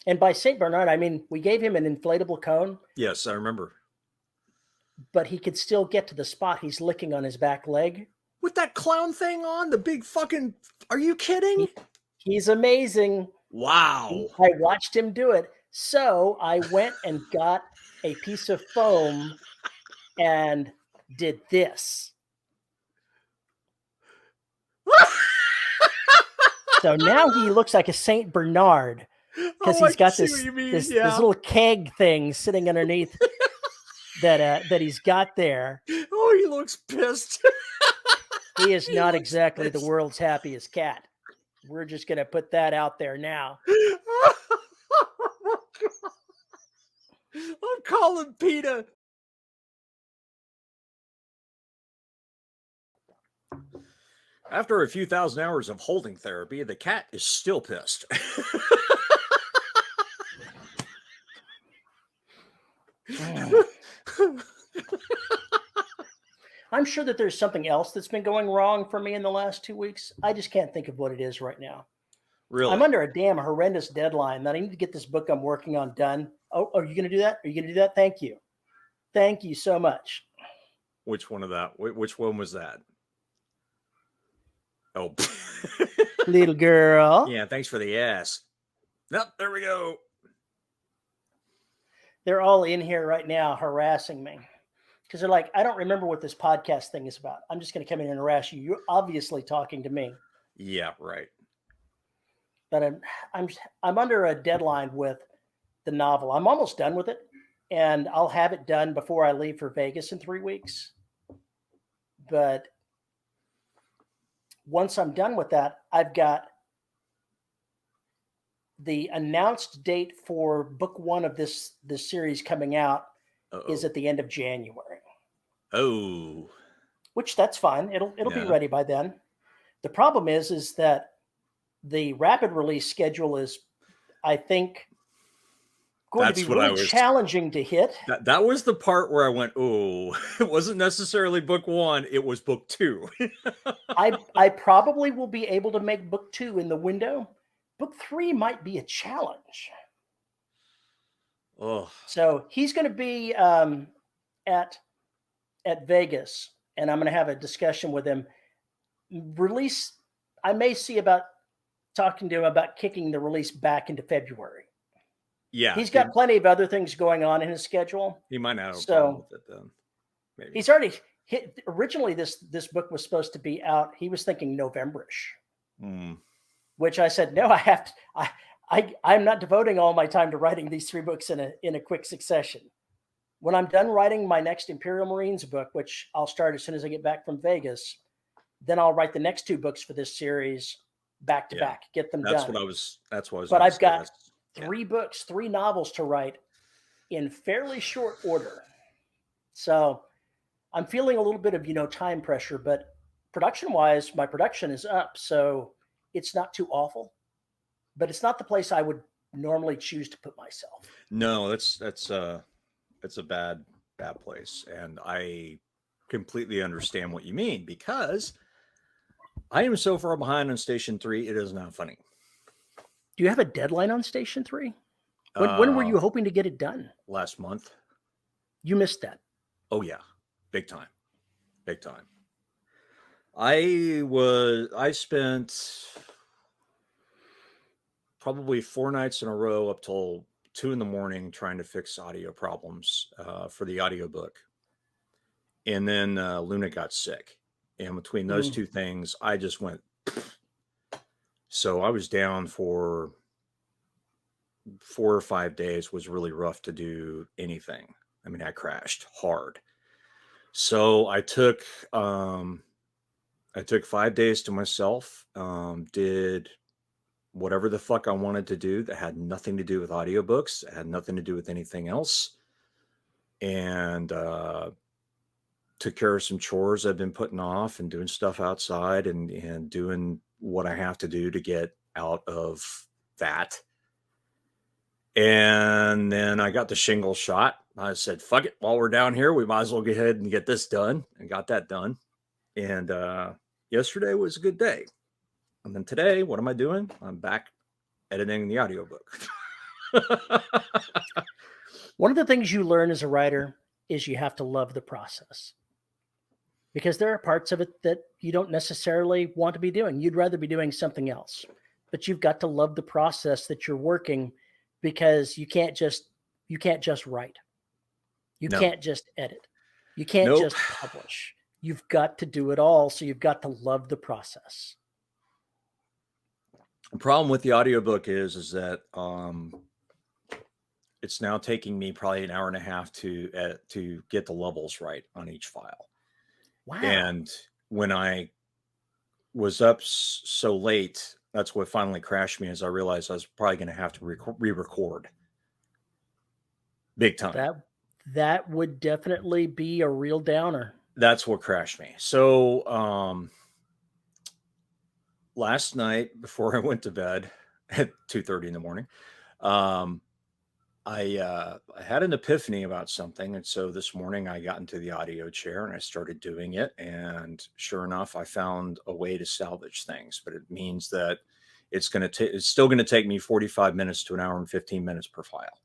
And by St. Bernard, I mean, we gave him an inflatable cone. Yes, I remember. But he could still get to the spot he's licking on his back leg. With that clown thing on, the big fucking... Are you kidding? He's amazing. Wow. I watched him do it. So I went and got a piece of foam and did this. So now he looks like a St. Bernard because he's got this little keg thing sitting underneath that he's got there. Oh, he looks pissed. He is not exactly the world's happiest cat. We're just going to put that out there now. I'm calling PETA. After a few thousand hours of holding therapy, the cat is still pissed. I'm sure that there's something else that's been going wrong for me in the last 2 weeks. I just can't think of what it is right now. Really? I'm under a damn horrendous deadline that I need to get this book I'm working on done. Oh, are you going to do that? Are you going to do that? Thank you. Thank you so much. Which one of that? Which one was that? Oh, little girl. Yeah, thanks for the ass. Nope, there we go. They're all in here right now harassing me because they're like, I don't remember what this podcast thing is about. I'm just going to come in and harass you. You're obviously talking to me. Yeah, right. But I'm under a deadline with the novel. I'm almost done with it, and I'll have it done before I leave for Vegas in 3 weeks. But once I'm done with that, I've got the announced date for book 1 of this series coming out is at the end of January. Oh, which that's fine. It'll be ready by then. The problem is that the rapid release schedule is, I think, going to be really challenging to hit. That was the part where I went, oh, it wasn't necessarily book 1. It was book 2. I probably will be able to make book 2 in the window. Book 3 might be a challenge. Oh, so he's going to be at Vegas, and I'm going to have a discussion with him. Release, I may see about talking to him about kicking the release back into February. Yeah, he's got plenty of other things going on in his schedule. He might not have a problem with it then. Maybe. He's already hit. Originally, this book was supposed to be out. He was thinking November-ish, which I said no. I have to. I'm not devoting all my time to writing these 3 books in a quick succession. When I'm done writing my next Imperial Marines book, which I'll start as soon as I get back from Vegas, then I'll write the next 2 books for this series back to back. Get them done. That's what I was. But I've got 3 books, 3 novels to write in fairly short order. So I'm feeling a little bit of, time pressure, but production-wise, my production is up. So it's not too awful, but it's not the place I would normally choose to put myself. No, it's a bad place. And I completely understand what you mean, because I am so far behind on Station 3. It is not funny. Do you have a deadline on Station 3? When were you hoping to get it done? Last month. You missed that. Oh yeah. Big time. I spent probably 4 nights in a row up till 2 a.m. trying to fix audio problems for the audiobook. And then Luna got sick. And between those 2 things, I just went. So I was down for 4 or 5 days. Was really rough to do anything. I mean, I crashed hard. So I took 5 days to myself, did whatever the fuck I wanted to do that had nothing to do with audiobooks, it had nothing to do with anything else. And took care of some chores I've been putting off and doing stuff outside and doing what I have to do to get out of that. And then I got the shingle shot. I said, fuck it. While we're down here, we might as well go ahead and get this done, and got that done. And yesterday was a good day. And then today, what am I doing? I'm back editing the audiobook. One of the things you learn as a writer is you have to love the process, because there are parts of it that you don't necessarily want to be doing. You'd rather be doing something else, but you've got to love the process that you're working, because you can't just write. You No. can't just edit. You can't Nope. just publish. You've got to do it all. So you've got to love the process. The problem with the audiobook is that it's now taking me probably an hour and a half to get the levels right on each file. Wow. And when I was up so late, that's what finally crashed me, as I realized I was probably going to have to re-record big time. That would definitely be a real downer. That's what crashed me. So last night before I went to bed at 2:30 in the morning, I had an epiphany about something. And so this morning I got into the audio chair and I started doing it. And sure enough, I found a way to salvage things, but it means that it's still going to take me 45 minutes to an hour and 15 minutes per file.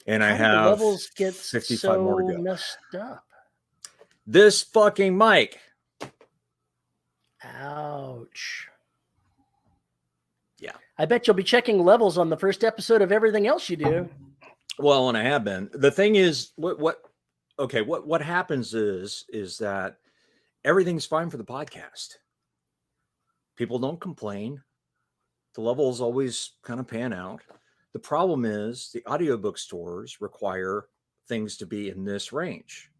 And I have the levels get 55 so more to go. Messed up. This fucking mic. Ouch. Yeah. I bet you'll be checking levels on the first episode of everything else you do. Well, and I have been. The thing is, what happens is that everything's fine for the podcast. People don't complain. The levels always kind of pan out. The problem is the audiobook stores require things to be in this range.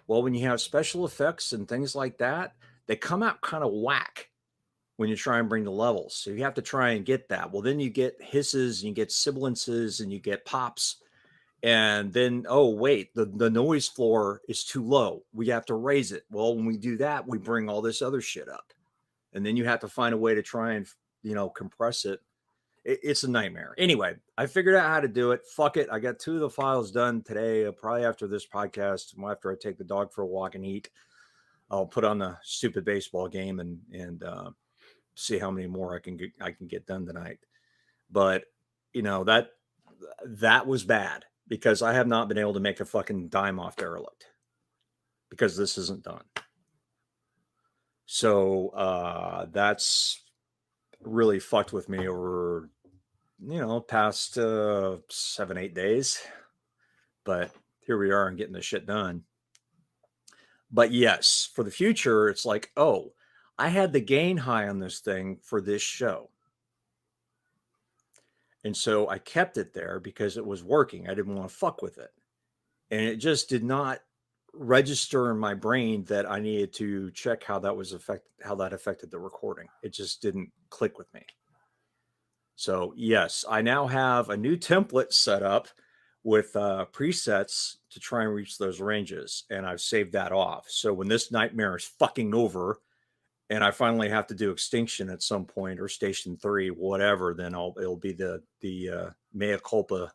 Well, when you have special effects and things like that, they come out kind of whack when you try and bring the levels. So you have to try and get that. Well, then you get hisses and you get sibilances and you get pops. And then, oh, wait, the noise floor is too low. We have to raise it. Well, when we do that, we bring all this other shit up. And then you have to find a way to try and, compress it. It's a nightmare. Anyway, I figured out how to do it. Fuck it. I got 2 of the files done today. Probably after this podcast, after I take the dog for a walk and eat, I'll put on the stupid baseball game and see how many more I can get done tonight. But that was bad, because I have not been able to make a fucking dime off Derelict because this isn't done. So that's really fucked with me over, past 7-8 days. But here we are and getting this shit done. But yes, for the future, it's like, oh, I had the gain high on this thing for this show. And so I kept it there because it was working. I didn't want to fuck with it. And it just did not register in my brain that I needed to check how that affected the recording. It just didn't click with me. So yes, I now have a new template set up with presets to try and reach those ranges. And I've saved that off. So when this nightmare is fucking over and I finally have to do Extinction at some point, or Station 3, whatever, then it'll be the mea culpa,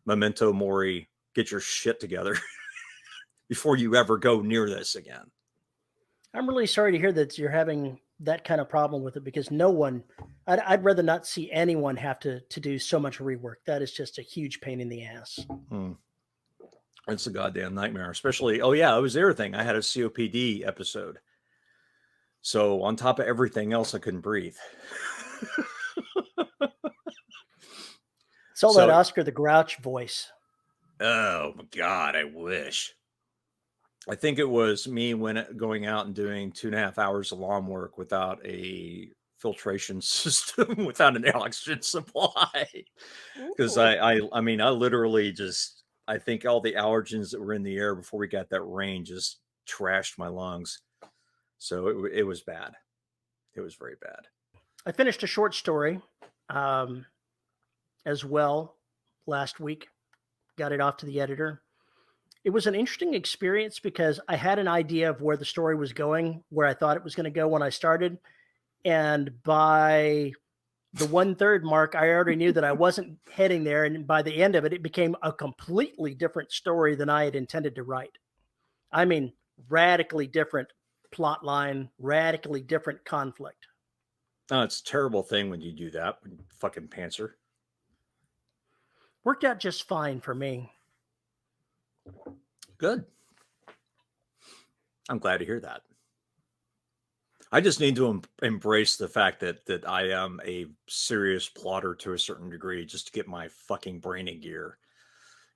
memento mori, get your shit together before you ever go near this again. I'm really sorry to hear that you're having that kind of problem with it, because I'd rather not see anyone have to do so much rework. That is just a huge pain in the ass. It's a goddamn nightmare, especially, oh yeah, it was the other thing. I had a COPD episode. So on top of everything else, I couldn't breathe. It's all that Oscar the Grouch voice. Oh my God, I wish. I think it was me going out and doing 2.5 hours of lawn work without a filtration system, without an oxygen supply. Because I literally I think all the allergens that were in the air before we got that rain just trashed my lungs. So it was bad. It was very bad. I finished a short story as well last week. Got it off to the editor. It was an interesting experience because I had an idea of where the story was going, where I thought it was going to go when I started. And by the 1/3 mark, I already knew that I wasn't heading there. And by the end of it, it became a completely different story than I had intended to write. I mean, radically different plot line, radically different conflict. Oh, it's a terrible thing when you do that, fucking pantser. Worked out just fine for me. Good. I'm glad to hear that. I just need to embrace the fact that I am a serious plotter to a certain degree, just to get my fucking brain in gear.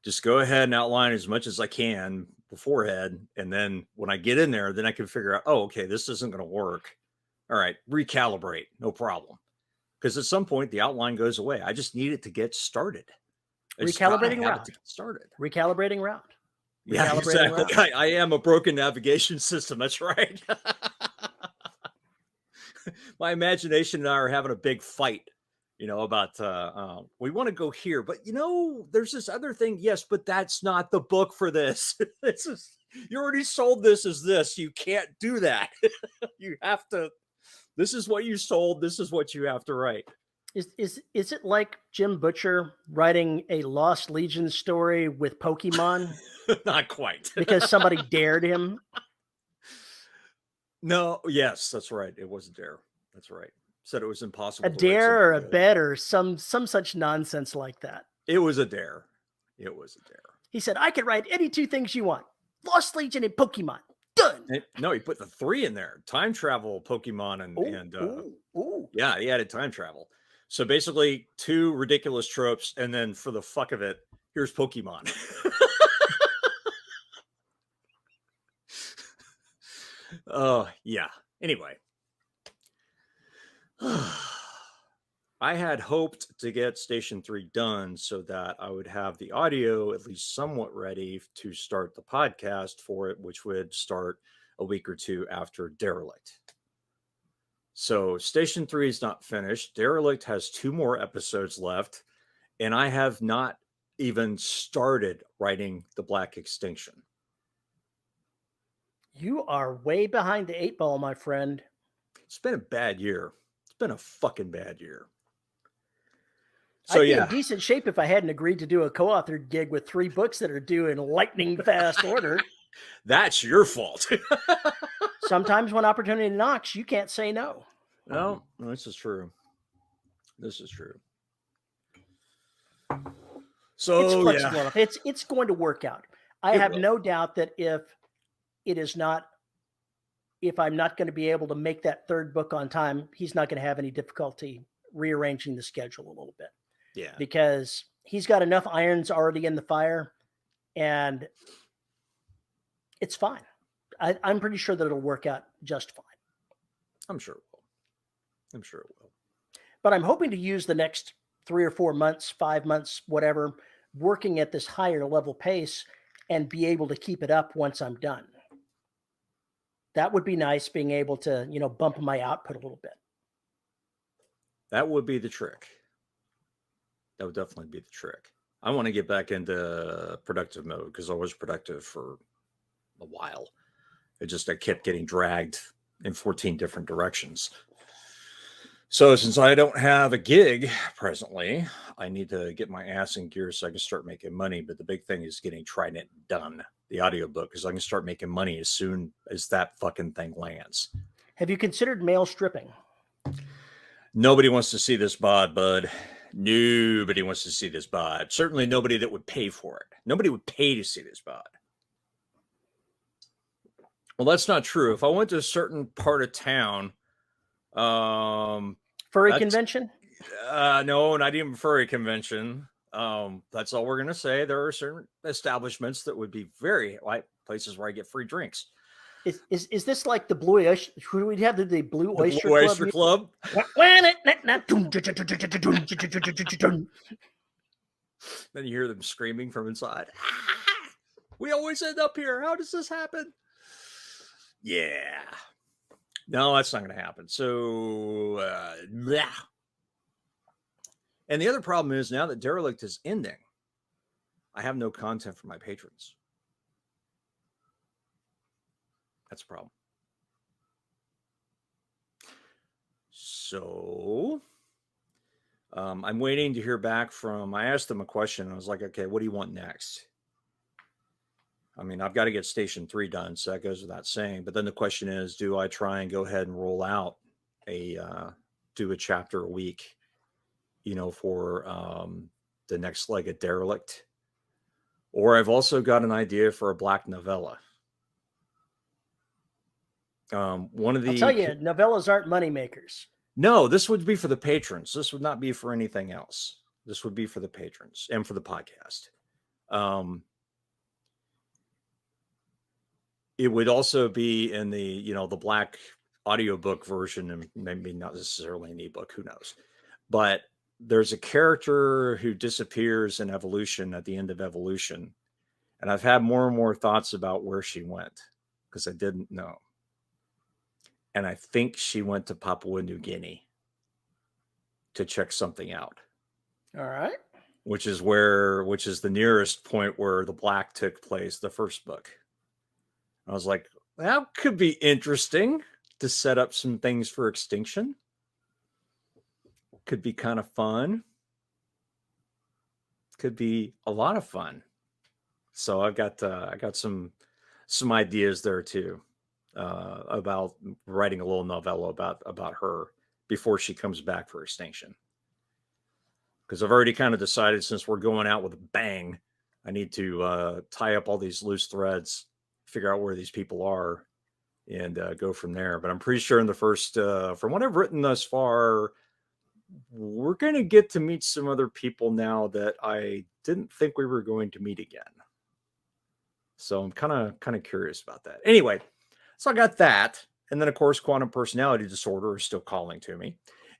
Just go ahead and outline as much as I can beforehand, and then when I get in there, then I can figure out, oh, okay, this isn't going to work. All right, recalibrate, no problem. Because at some point the outline goes away. I just need it to get started. Recalibrating route. Started. Recalibrating route. Yeah, exactly. I am a broken navigation system. That's right. My imagination and I are having a big fight, about we want to go here, but there's this other thing. Yes, but that's not the book for this. You already sold this as this. You can't do that. You have to. This is what you sold. This is what you have to write. Is it like Jim Butcher writing a Lost Legion story with Pokemon? Not quite. Because somebody dared him? No, yes, that's right. It was a dare. That's right. Said it was impossible. A dare or a bet or some such nonsense like that. It was a dare. It was a dare. He said, I could write any two things you want. Lost Legion and Pokemon. Done. No, he put the 3 in there. Time travel, Pokemon, yeah, he added time travel. So basically 2 ridiculous tropes, and then for the fuck of it, here's Pokemon. Oh, yeah. Anyway. I had hoped to get Station 3 done so that I would have the audio at least somewhat ready to start the podcast for it, which would start a week or 2 after Derelict. So Station 3 is not finished. Derelict has 2 more episodes left, and I have not even started writing The Black Extinction. You are way behind the 8 ball, my friend. It's been a bad year. It's been a fucking bad year. So, I'd be in decent shape if I hadn't agreed to do a co-authored gig with 3 books that are due in lightning fast order. That's your fault. Sometimes when opportunity knocks, you can't say no. No, this is true. This is true. So it's flexible enough. It's going to work out. I have no doubt that if I'm not going to be able to make that 3rd book on time, he's not going to have any difficulty rearranging the schedule a little bit. Yeah. Because he's got enough irons already in the fire, and it's fine. I'm pretty sure that it'll work out just fine. I'm sure it will. But I'm hoping to use the next 3 or 4 months, 5 months, whatever, working at this higher level pace and be able to keep it up once I'm done. That would be nice, being able to, bump my output a little bit. That would be the trick. That would definitely be the trick. I want to get back into productive mode because I was productive for a while. I kept getting dragged in 14 different directions. So since I don't have a gig presently, I need to get my ass in gear so I can start making money. But the big thing is getting Trident done, the audiobook, because I can start making money as soon as that fucking thing lands. Have you considered mail stripping? Nobody wants to see this bod, bud. Nobody wants to see this bod. Certainly nobody that would pay for it. Nobody would pay to see this bod. Well, that's not true. If I went to a certain part of town, furry convention? No, not even furry convention. That's all we're going to say. There are certain establishments that would be very like places where I get free drinks. Is this like the Blue Oyster? Who would have the Blue Oyster Blue Oyster Club? Then you hear them screaming from inside. We always end up here. How does this happen? Yeah. No, that's not going to happen. So, and the other problem is now that Derelict is ending, I have no content for my patrons. That's a problem. So, I'm waiting to hear back from, I asked them a question. I was like, okay, what do you want next? I mean, I've got to get Station 3 done, so that goes without saying. But then the question is, do I try and go ahead and roll out do a chapter a week, for the next leg of Derelict. Or I've also got an idea for a black novella. One of the... I'll tell you, novellas aren't money makers. No, this would be for the patrons. This would not be for anything else. This would be for the patrons and for the podcast. It would also be in the, you know, the black audiobook version, and maybe not necessarily an ebook, who knows. But there's a character who disappears in Evolution at the end of Evolution. And I've had more and more thoughts about where she went because I didn't know. And I think she went to Papua New Guinea to check something out. All right. Which is the nearest point where the black took place, the first book. I was like, that could be interesting to set up some things for Extinction. Could be kind of fun. Could be a lot of fun. So I got some ideas there too, about writing a little novella about her before she comes back for Extinction. Because I've already kind of decided, since we're going out with a bang, I need to tie up all these loose threads, figure out where these people are, and go from there. But I'm pretty sure in the first, from what I've written thus far, we're going to get to meet some other people now that I didn't think we were going to meet again. So I'm kind of curious about that. Anyway, so I got that. And then, of course, quantum personality disorder is still calling to me.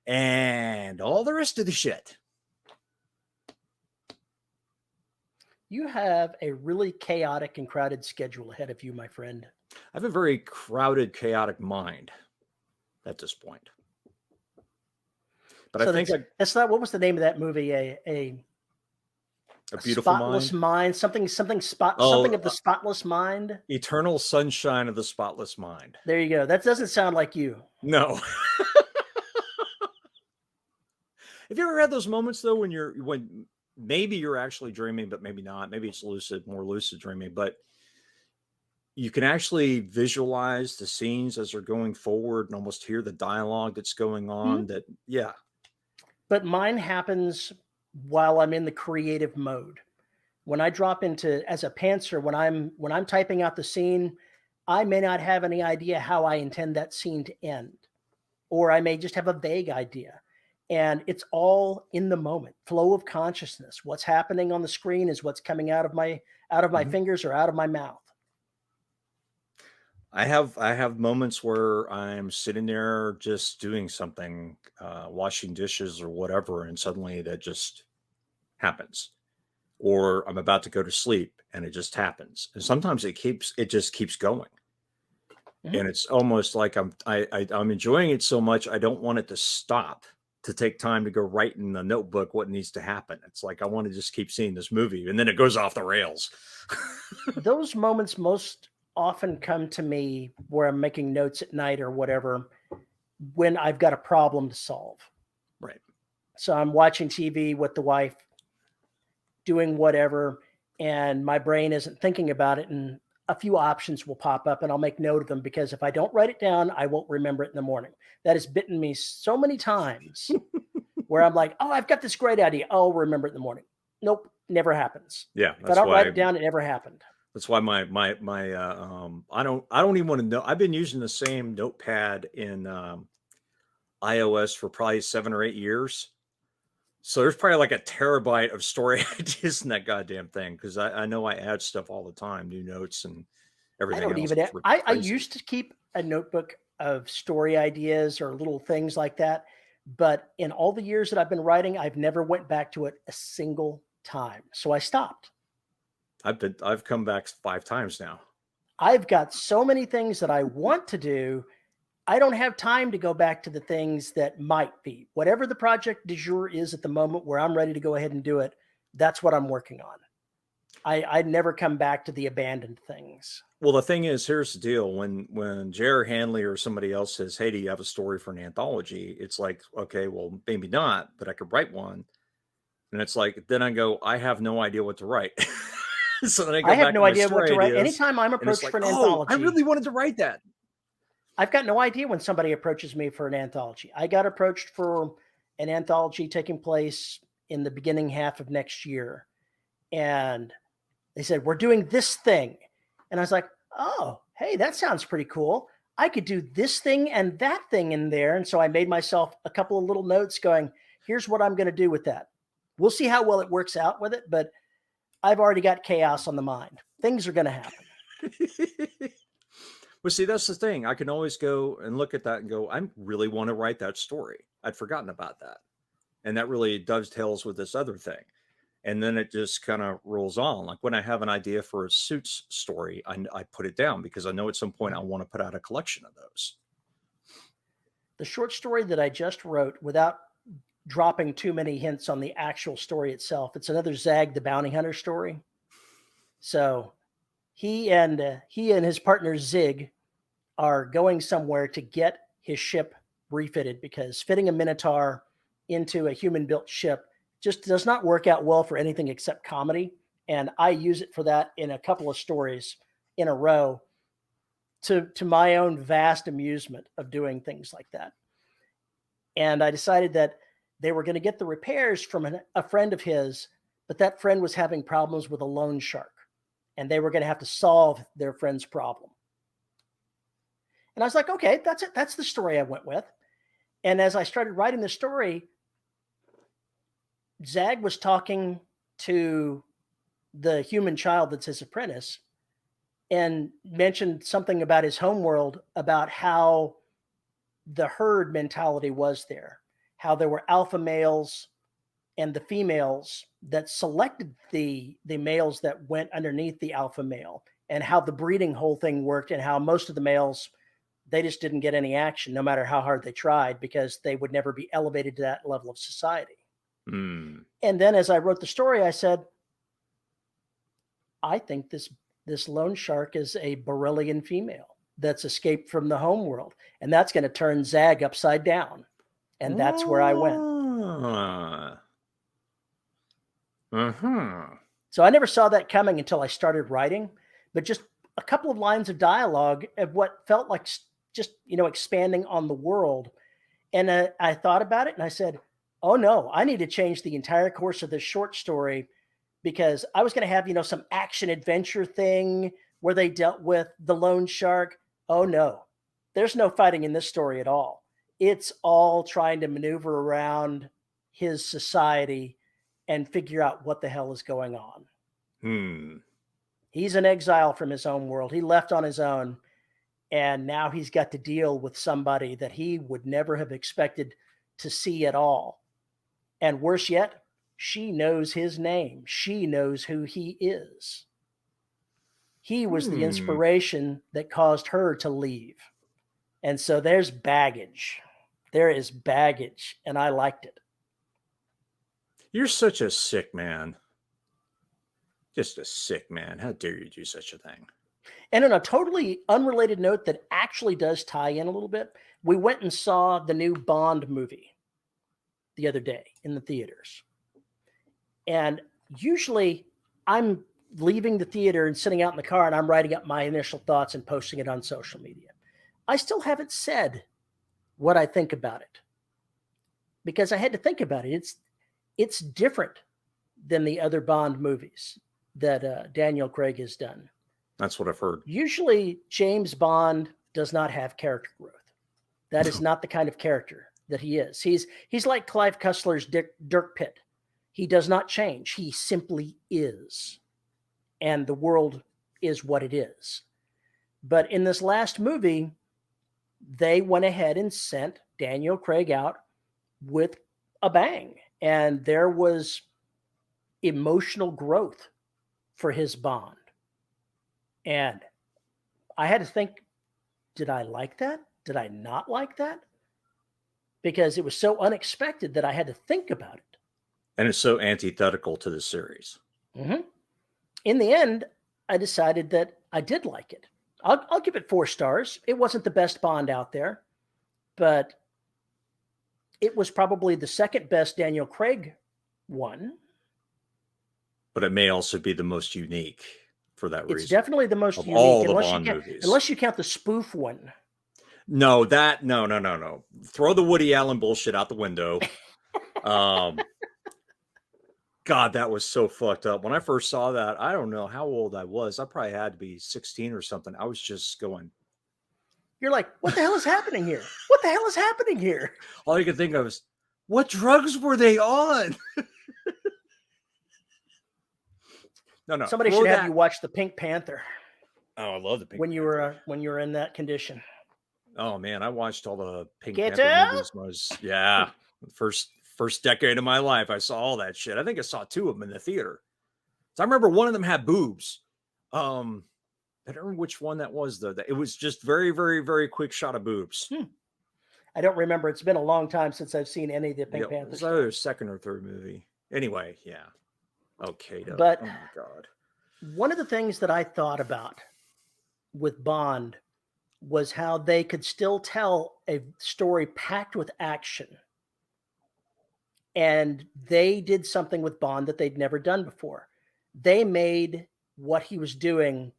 And all the rest of the shit. You have a really chaotic and crowded schedule ahead of you, my friend. I have a very crowded, chaotic mind at this point. But so I think that's not, what was the name of that movie? A Beautiful Spotless Mind. Something of the Spotless Mind. Eternal Sunshine of the Spotless Mind. There you go. That doesn't sound like you. No. Have you ever had those moments though when maybe you're actually dreaming, but maybe not? Maybe it's more lucid dreaming, but you can actually visualize the scenes as they're going forward and almost hear the dialogue that's going on. Mm-hmm. Yeah. But mine happens while I'm in the creative mode. When I drop into, as a pantser, when I'm typing out the scene, I may not have any idea how I intend that scene to end, or I may just have a vague idea. And it's all in the moment, flow of consciousness. What's happening on the screen is what's coming out of my mm-hmm. fingers or out of my mouth. I have moments where I'm sitting there just doing something, washing dishes or whatever, and suddenly that just happens. Or I'm about to go to sleep and it just happens. And sometimes it just keeps going. Mm-hmm. And it's almost like I'm enjoying it so much I don't want it to stop, to take time to go write in the notebook what needs to happen. It's like I want to just keep seeing this movie, and then it goes off the rails. Those moments most often come to me where I'm making notes at night or whatever, when I've got a problem to solve. Right. So I'm watching TV with the wife, doing whatever, and my brain isn't thinking about it, and a few options will pop up, and I'll make note of them, because if I don't write it down, I won't remember it in the morning. That has bitten me so many times where I'm like, oh, I've got this great idea. I'll remember it in the morning. Nope, never happens. Yeah. If I don't write it down, it never happened. That's why my I don't even want to know. I've been using the same notepad in iOS for probably 7 or 8 years. So there's probably like a terabyte of story ideas in that goddamn thing, because I know I add stuff all the time, new notes and everything. I used to keep a notebook of story ideas or little things like that, but in all the years that I've been writing, I've never went back to it a single time. So I stopped. I've come back 5 times now. I've got so many things that I want to do. I don't have time to go back to the things that might be. Whatever the project du jour is at the moment where I'm ready to go ahead and do it, that's what I'm working on. I never come back to the abandoned things. Well, the thing is, here's the deal. When Jared Hanley or somebody else says, hey, do you have a story for an anthology? It's like, okay, well, maybe not, but I could write one. And it's like, then I go, I have no idea what to write. So then I have no idea what to write. Anytime I'm approached for an anthology, I really wanted to write that. I've got no idea when somebody approaches me for an anthology. I got approached for an anthology taking place in the beginning half of next year. And they said, we're doing this thing. And I was like, oh, hey, that sounds pretty cool. I could do this thing and that thing in there. And so I made myself a couple of little notes going, here's what I'm going to do with that. We'll see how well it works out with it, but I've already got chaos on the mind. Things are going to happen. Well, see, that's the thing. I can always go and look at that and go, I really want to write that story. I'd forgotten about that. And that really dovetails with this other thing. And then it just kind of rolls on. Like when I have an idea for a Suits story, I put it down because I know at some point I want to put out a collection of those. The short story that I just wrote, without dropping too many hints on the actual story itself, it's another Zag the Bounty Hunter story. So he and his partner Zig are going somewhere to get his ship refitted, because fitting a Minotaur into a human-built ship just does not work out well for anything except comedy. And I use it for that in a couple of stories in a row, to my own vast amusement of doing things like that. And I decided that they were going to get the repairs from a friend of his, but that friend was having problems with a loan shark, and they were going to have to solve their friend's problem. And I was like, okay, that's it. That's the story I went with. And as I started writing the story, Zag was talking to the human child that's his apprentice and mentioned something about his homeworld, about how the herd mentality was there, how there were alpha males and the females that selected the males that went underneath the alpha male, and how the breeding whole thing worked, and how most of the males, they just didn't get any action no matter how hard they tried, because they would never be elevated to that level of society. And then as I wrote the story, I said, I think this loan shark is a Borrelian female that's escaped from the home world, and that's going to turn Zag upside down. And that's where I went. So I never saw that coming until I started writing, but just a couple of lines of dialogue of what felt like just, expanding on the world. And I thought about it and I said, oh no, I need to change the entire course of this short story, because I was going to have, some action adventure thing where they dealt with the loan shark. Oh no, there's no fighting in this story at all. It's all trying to maneuver around his society and figure out what the hell is going on. He's an exile from his own world. He left on his own, and now he's got to deal with somebody that he would never have expected to see at all. And worse yet, she knows his name. She knows who he is. He was the inspiration that caused her to leave. And so there's baggage. There is baggage, and I liked it. You're such a sick man. Just a sick man. How dare you do such a thing? And on a totally unrelated note that actually does tie in a little bit, we went and saw the new Bond movie the other day in the theaters. And usually I'm leaving the theater and sitting out in the car, and I'm writing up my initial thoughts and posting it on social media. I still haven't said what I think about it, because I had to think about it. It's different than the other Bond movies that Daniel Craig has done. That's what I've heard. Usually James Bond does not have character growth. That is not the kind of character that he is. He's like Clive Cussler's Dirk Pitt. He does not change. He simply is. And the world is what it is. But in this last movie, they went ahead and sent Daniel Craig out with a bang. And there was emotional growth for his Bond. And I had to think, did I like that? Did I not like that? Because it was so unexpected that I had to think about it. And it's so antithetical to the series. In the end, I decided that I did like it. I'll give it 4 stars. It wasn't the best Bond out there, but it was probably the second best Daniel Craig one. But it may also be the most unique for that reason. It's definitely the most unique. All the Bond movies. Unless you count the spoof one. No. Throw the Woody Allen bullshit out the window. God, that was so fucked up. When I first saw that, I don't know how old I was. I probably had to be 16 or something. I was just going. You're like, what the hell is happening here? What the hell is happening here? All you could think of is, what drugs were they on? No. Somebody should have you watch the Pink Panther. Oh, I love the Pink Panther. When you were in that condition. Oh man, I watched all the Pink Panther movies. First decade of my life, I saw all that shit. I think I saw 2 of them in the theater. So I remember one of them had boobs. I don't remember which one that was though. It was just very, very, very quick shot of boobs. I don't remember. It's been a long time since I've seen any of the Pink Panther. It was either second or third movie. Anyway, yeah. Okay. But oh my God. One of the things that I thought about with Bond was how they could still tell a story packed with action. And they did something with Bond that they'd never done before. They made what he was doing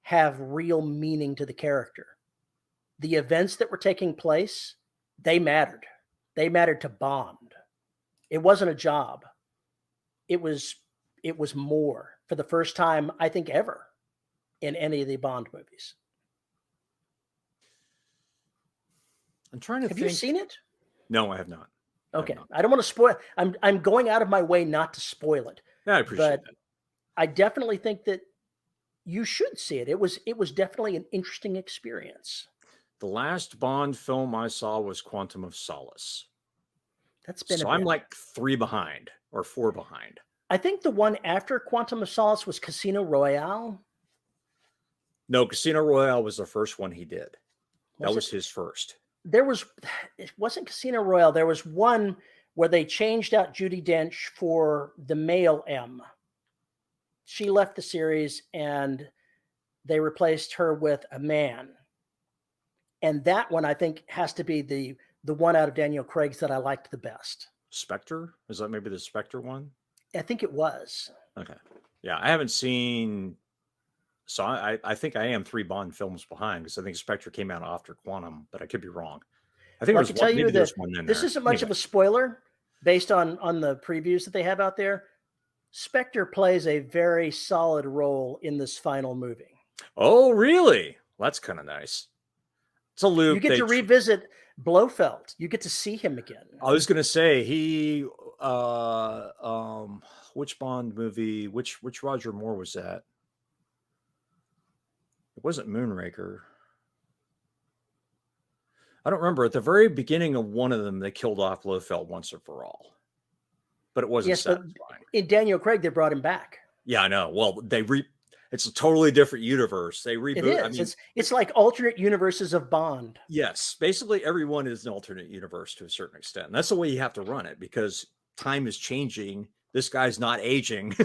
have real meaning to the character. The events that were taking place, they mattered. They mattered to Bond. It wasn't a job. It was more for the first time, I think, ever in any of the Bond movies. I'm trying to think. Have you seen it? No, I have not. Okay. I don't want to spoil. I'm going out of my way not to spoil it. Yeah, I appreciate that. I definitely think that you should see it. It was definitely an interesting experience. The last Bond film I saw was Quantum of Solace. That's been so I'm like 3 behind or 4 behind. I think the one after Quantum of Solace was Casino Royale. No, Casino Royale was the first one he did. That was his first. It wasn't Casino Royale. There was one where they changed out Judi Dench for the male M. She left the series and they replaced her with a man. And that one, I think, has to be the one out of Daniel Craig's that I liked the best. Spectre? Is that maybe the Spectre one? I think it was. Okay. Yeah, I haven't seen... So I think I am 3 Bond films behind because I think Spectre came out after Quantum, but I could be wrong. I think there's one in there. This isn't much of a spoiler based on the previews that they have out there. Spectre plays a very solid role in this final movie. Oh, really? Well, that's kind of nice. It's a loop. You get to revisit Blofeld. You get to see him again. I was going to say he, which Bond movie, which Roger Moore was that? It wasn't Moonraker. I don't remember. At the very beginning of one of them, they killed off Blofeld once and for all. But it wasn't satisfying. But in Daniel Craig, they brought him back. Yeah, I know. Well, it's a totally different universe. They reboot. It is. It's like alternate universes of Bond. Yes. Basically, everyone is an alternate universe to a certain extent. And that's the way you have to run it because time is changing. This guy's not aging.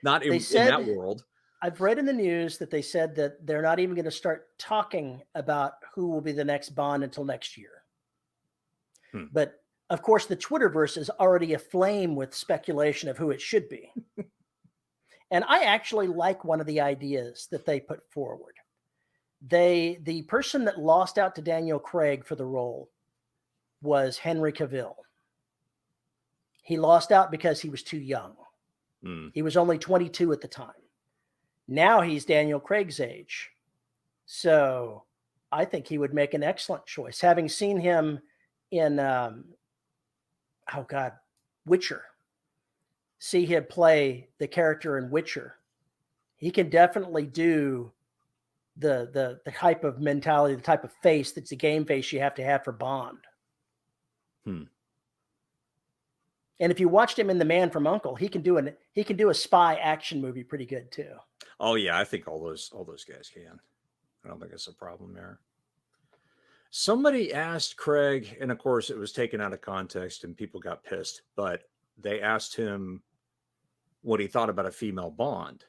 Not in that world. I've read in the news that they said that they're not even going to start talking about who will be the next Bond until next year. But of course, the Twitterverse is already aflame with speculation of who it should be. And I actually like one of the ideas that they put forward. The person that lost out to Daniel Craig for the role was Henry Cavill. He lost out because he was too young. He was only 22 at the time. Now he's Daniel Craig's age. So I think he would make an excellent choice. Having seen him in, Witcher. See him play the character in Witcher. He can definitely do the type of mentality, the type of face that's a game face you have to have for Bond. And if you watched him in The Man from U.N.C.L.E., he can do a spy action movie pretty good too. Oh yeah, I think all those guys can. I don't think it's a problem there. Somebody asked Craig, and of course it was taken out of context and people got pissed, but they asked him what he thought about a female Bond.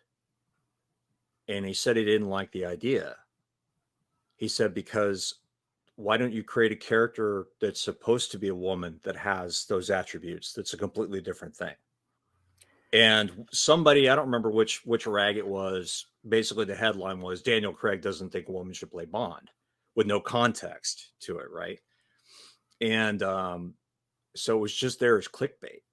And he said he didn't like the idea. He said, because why don't you create a character that's supposed to be a woman that has those attributes? That's a completely different thing. And somebody, I don't remember which rag it was, basically the headline was Daniel Craig doesn't think a woman should play Bond, with no context to it, right? And so it was just there as clickbait.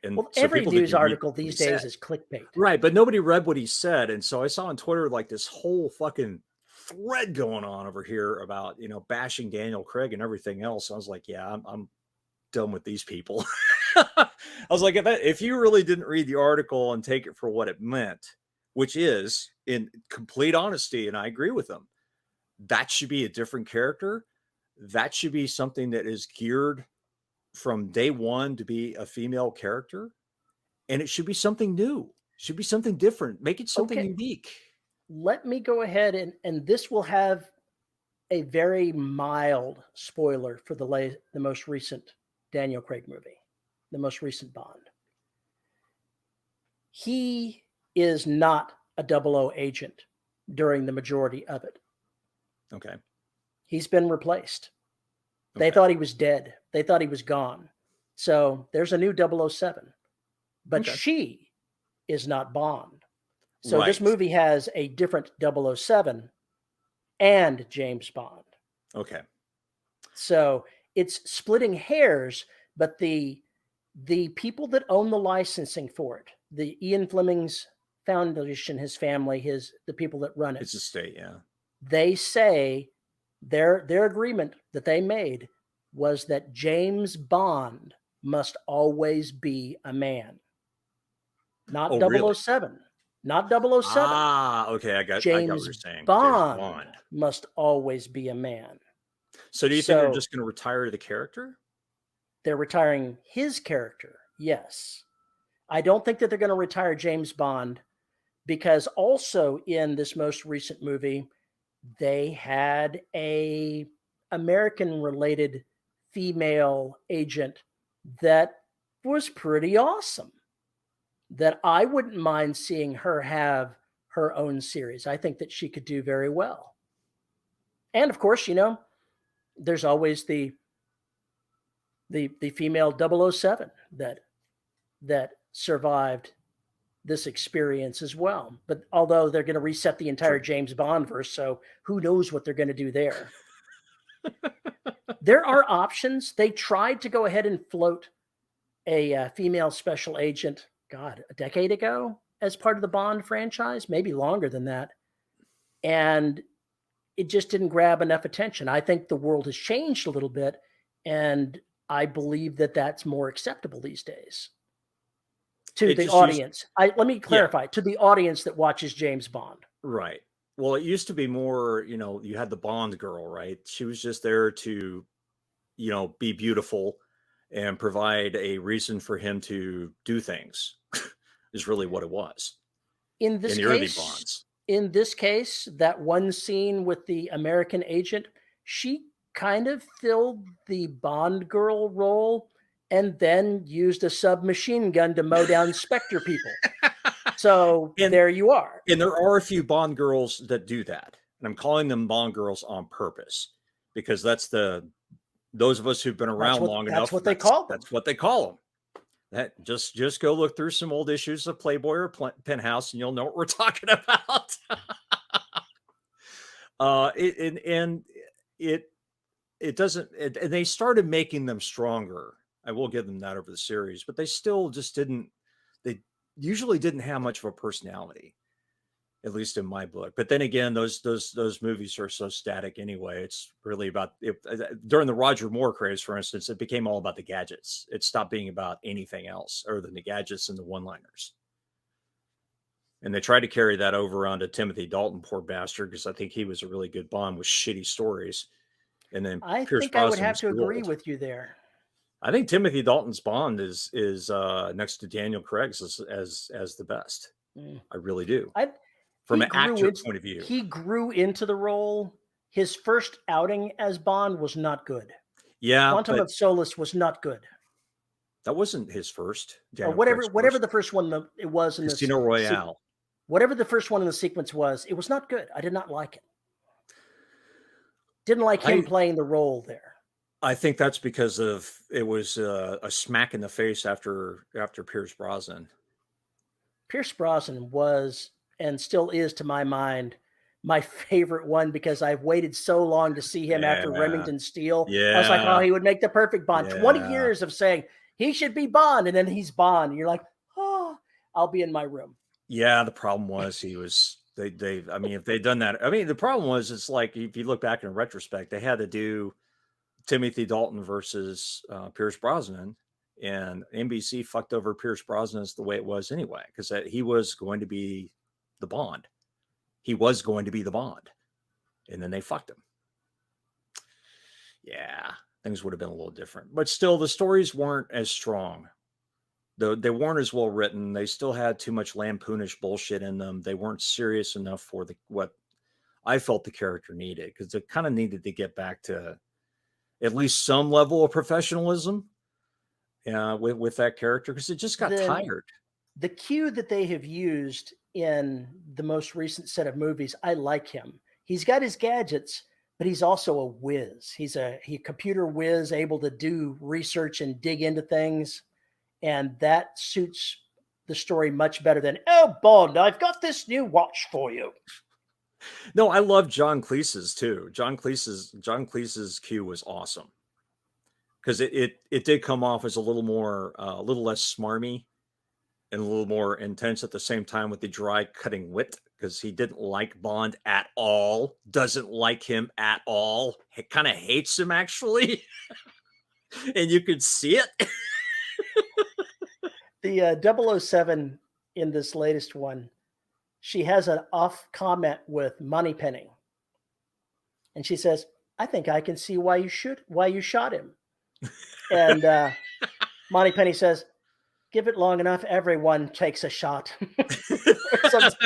And Well, so every people news didn't read article what he these said. days is clickbait. Right, but nobody read what he said. And so I saw on Twitter like this whole fucking thread going on over here about, you know, bashing Daniel Craig and everything else. I was like, yeah, I'm done with these people. I was like, if you really didn't read the article and take it for what it meant, which is in complete honesty, and I agree with them, that should be a different character. That should be something that is geared from day one to be a female character. And it should be something new. It should be something different. Make it something unique. Let me go ahead and this will have a very mild spoiler for the most recent Daniel Craig movie, the most recent Bond. He is not a 00 agent during the majority of it. Okay. He's been replaced. Okay. They thought he was dead. They thought he was gone. So there's a new 007. But she is not Bond. So this movie has a different 007 and James Bond. Okay. So it's splitting hairs, but the people that own the licensing for it, the Ian Fleming's foundation, his family, the people that run it. It's a state, yeah. They say their agreement that they made was that James Bond must always be a man. Not 007. Really? Not 007. Ah, okay. I got what you're saying. Bond must always be a man. So do you think they're just going to retire the character? They're retiring his character, yes. I don't think that they're going to retire James Bond, because also in this most recent movie, they had a American-related female agent that was pretty awesome, that I wouldn't mind seeing her have her own series. I think that she could do very well. And of course, you know, there's always the female 007 that survived this experience as well. But although they're going to reset the entire James Bond verse, so who knows what they're going to do there. There are options. They tried to go ahead and float a female special agent, God, a decade ago as part of the Bond franchise, maybe longer than that. And it just didn't grab enough attention. I think the world has changed a little bit, and I believe that that's more acceptable these days to the audience. Let me clarify, to the audience that watches James Bond. Right. Well, it used to be more, you know, you had the Bond girl, right? She was just there to, you know, be beautiful and provide a reason for him to do things is really what it was. In this case, early Bonds. In this case, that one scene with the American agent, she kind of filled the Bond girl role and then used a submachine gun to mow down Spectre people. So there you are. And there are a few Bond girls that do that. And I'm calling them Bond girls on purpose, because that's those of us who've been around long enough. That's what they call them. That's what they call them. That just go look through some old issues of Playboy or Penthouse, and you'll know what we're talking about. It doesn't. And they started making them stronger. I will give them that over the series, but they still just didn't. They usually didn't have much of a personality, at least in my book. But then again, those movies are so static anyway. It's really about during the Roger Moore craze, for instance, it became all about the gadgets. It stopped being about anything else other than the gadgets and the one-liners. And they tried to carry that over onto Timothy Dalton, poor bastard, because I think he was a really good Bond with shitty stories. And then I think I would have to agree with you there. I think Timothy Dalton's Bond is next to Daniel Craig's as the best. I really do. From an actor point of view, he grew into the role. His first outing as Bond was not good. Yeah, Quantum of Solace was not good. That wasn't his first. Or whatever the first one it was in Casino Royale. Whatever the first one in the sequence was, it was not good. I did not like it. Didn't like him playing the role there. I think that's because it was a smack in the face after Pierce Brosnan. Pierce Brosnan was and still is, to my mind, my favorite one, because I've waited so long to see him after Remington Steele. Yeah. I was like, oh, he would make the perfect Bond. 20 years of saying he should be Bond. And then he's Bond. And you're like, oh, I'll be in my room. Yeah, the problem was he was I mean, if they'd done that, I mean, the problem was it's like if you look back in retrospect, they had to do Timothy Dalton versus Pierce Brosnan, and NBC fucked over Pierce Brosnan the way it was anyway, because he was going to be the Bond. He was going to be the Bond, and then they fucked him. Yeah, things would have been a little different, but still, the stories weren't as strong. They weren't as well written. They still had too much lampoonish bullshit in them. They weren't serious enough for what I felt the character needed, because it kind of needed to get back to at least some level of professionalism with that character, because it just got tired. The cue that they have used in the most recent set of movies, I like him. He's got his gadgets, but he's also a whiz. He's a computer whiz, able to do research and dig into things. And that suits the story much better than, oh, Bond, I've got this new watch for you. No, I love John Cleese's too. John Cleese's cue was awesome, because it did come off as a little less smarmy and a little more intense at the same time, with the dry cutting wit, because he didn't like Bond at all, doesn't like him at all. He kind of hates him, actually. And you could see it. The 007 in this latest one, she has an off comment with Moneypenny. And she says, I think I can see why you shot him. And Moneypenny says, give it long enough, everyone takes a shot.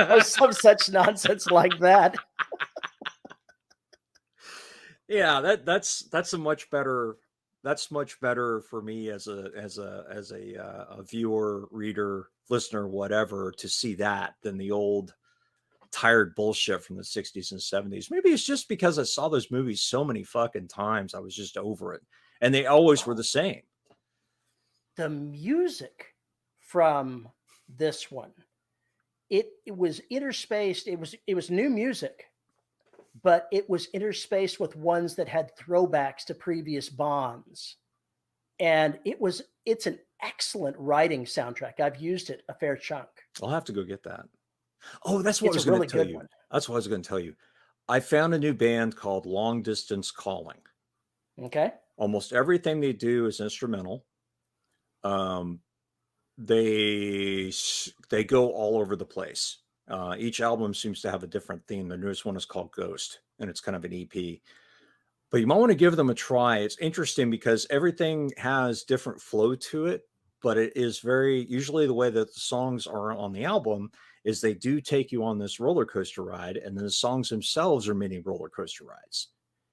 or some such nonsense like that. Yeah, that's a much better. That's much better for me as a viewer, reader, listener, whatever, to see that than the old tired bullshit from the 60s and 70s. Maybe it's just because I saw those movies so many fucking times, I was just over it. And they always were the same. The music from this one, it was interspaced. It was new music, but it was interspaced with ones that had throwbacks to previous Bonds. And it's an excellent writing soundtrack. I've used it a fair chunk. I'll have to go get that. Oh, that's what I was going to tell you. That's what I was going to tell you. I found a new band called Long Distance Calling. Okay. Almost everything they do is instrumental. They go all over the place. Each album seems to have a different theme. The newest one is called Ghost, and it's kind of an EP. But you might want to give them a try. It's interesting because everything has different flow to it, but it is usually the way that the songs are on the album is they do take you on this roller coaster ride, and then the songs themselves are mini roller coaster rides.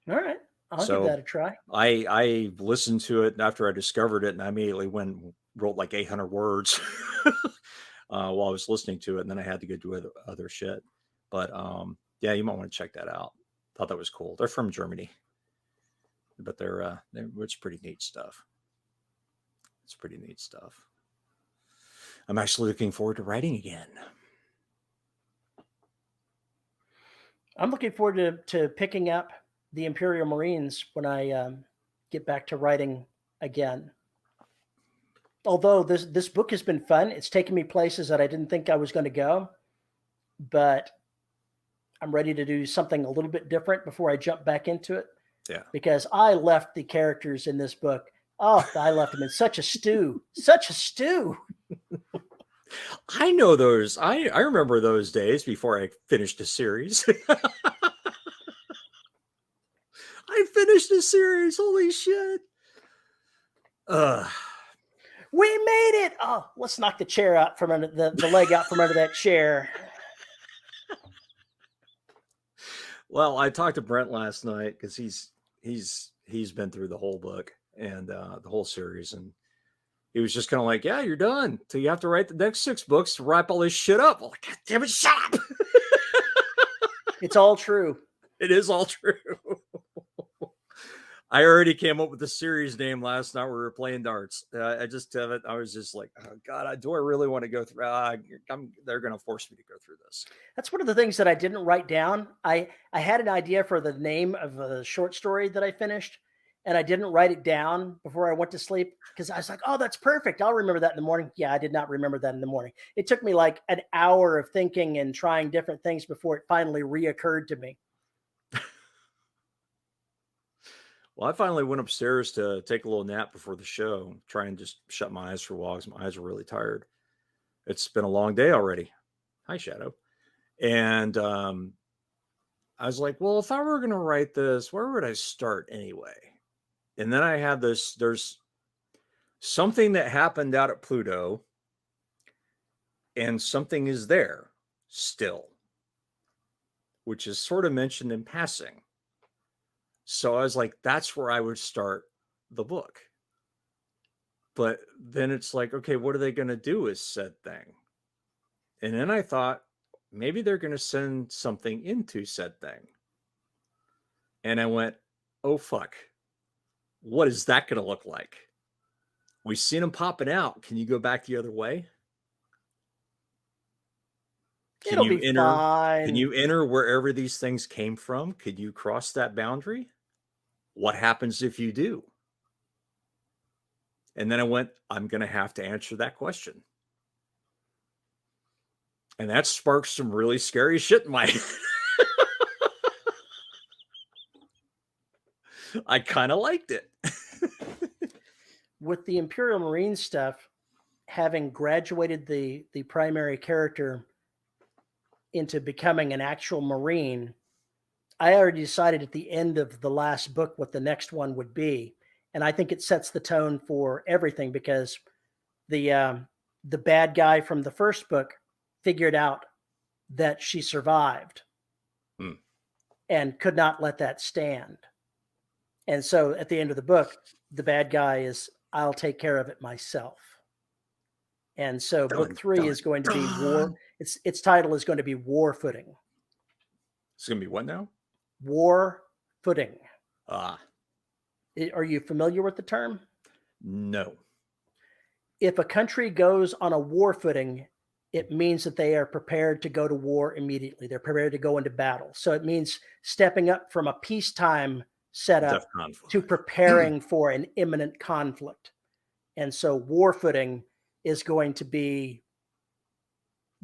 All right. I'll give that a try. I listened to it after I discovered it, and I immediately wrote like 800 words while I was listening to it, and then I had to go do other shit. But yeah, you might want to check that out. Thought that was cool. They're from Germany, but it's pretty neat stuff. It's pretty neat stuff. I'm actually looking forward to writing again. I'm looking forward to picking up the Imperial Marines when I get back to writing again. Although this book has been fun, it's taken me places that I didn't think I was going to go, but I'm ready to do something a little bit different before I jump back into it. Yeah. Because I left the characters in this book. Oh, I left them in such a stew, such a stew. I know those. I remember those days before I finished a series. I finished a series. Holy shit. We made it. Oh, let's knock the chair out from under the leg out from under that chair. Well, I talked to Brent last night because he's been through the whole book and the whole series, and he was just kind of like, yeah, you're done. So you have to write the next 6 books to wrap all this shit up. I'm like, God damn it, shut up. It's all true. It is all true. I already came up with the series name last night. We were playing darts. I was just like, oh God, do I really want to go through? They're going to force me to go through this. That's one of the things that I didn't write down. I had an idea for the name of a short story that I finished, and I didn't write it down before I went to sleep because I was like, oh, that's perfect. I'll remember that in the morning. Yeah, I did not remember that in the morning. It took me like an hour of thinking and trying different things before it finally reoccurred to me. Well, I finally went upstairs to take a little nap before the show, try and just shut my eyes for a while because my eyes are really tired. It's been a long day already. Hi, Shadow. And I was like, well, if I were going to write this, where would I start anyway? And then I had this, there's something that happened out at Pluto, and something is there still, which is sort of mentioned in passing. So I was like, that's where I would start the book. But then it's like, okay, what are they going to do with said thing? And then I thought, maybe they're going to send something into said thing. And I went, oh, fuck. What is that going to look like? We've seen them popping out. Can you go back the other way? It'll be fine. Can you enter wherever these things came from? Could you cross that boundary? What happens if you do? And then I went, I'm going to have to answer that question. And that sparked some really scary shit in my I kind of liked it. With the Imperial Marine stuff, having graduated the primary character into becoming an actual Marine, I already decided at the end of the last book what the next one would be. And I think it sets the tone for everything because the bad guy from the first book figured out that she survived and could not let that stand. And so at the end of the book, the bad guy is, I'll take care of it myself. And so book 3 is going to be war. Its title is going to be War Footing. It's going to be what now? War Footing. Ah. Are you familiar with the term? No. If a country goes on a war footing, it means that they are prepared to go to war immediately. They're prepared to go into battle. So it means stepping up from a peacetime setup to preparing for an imminent conflict. And so war footing is going to be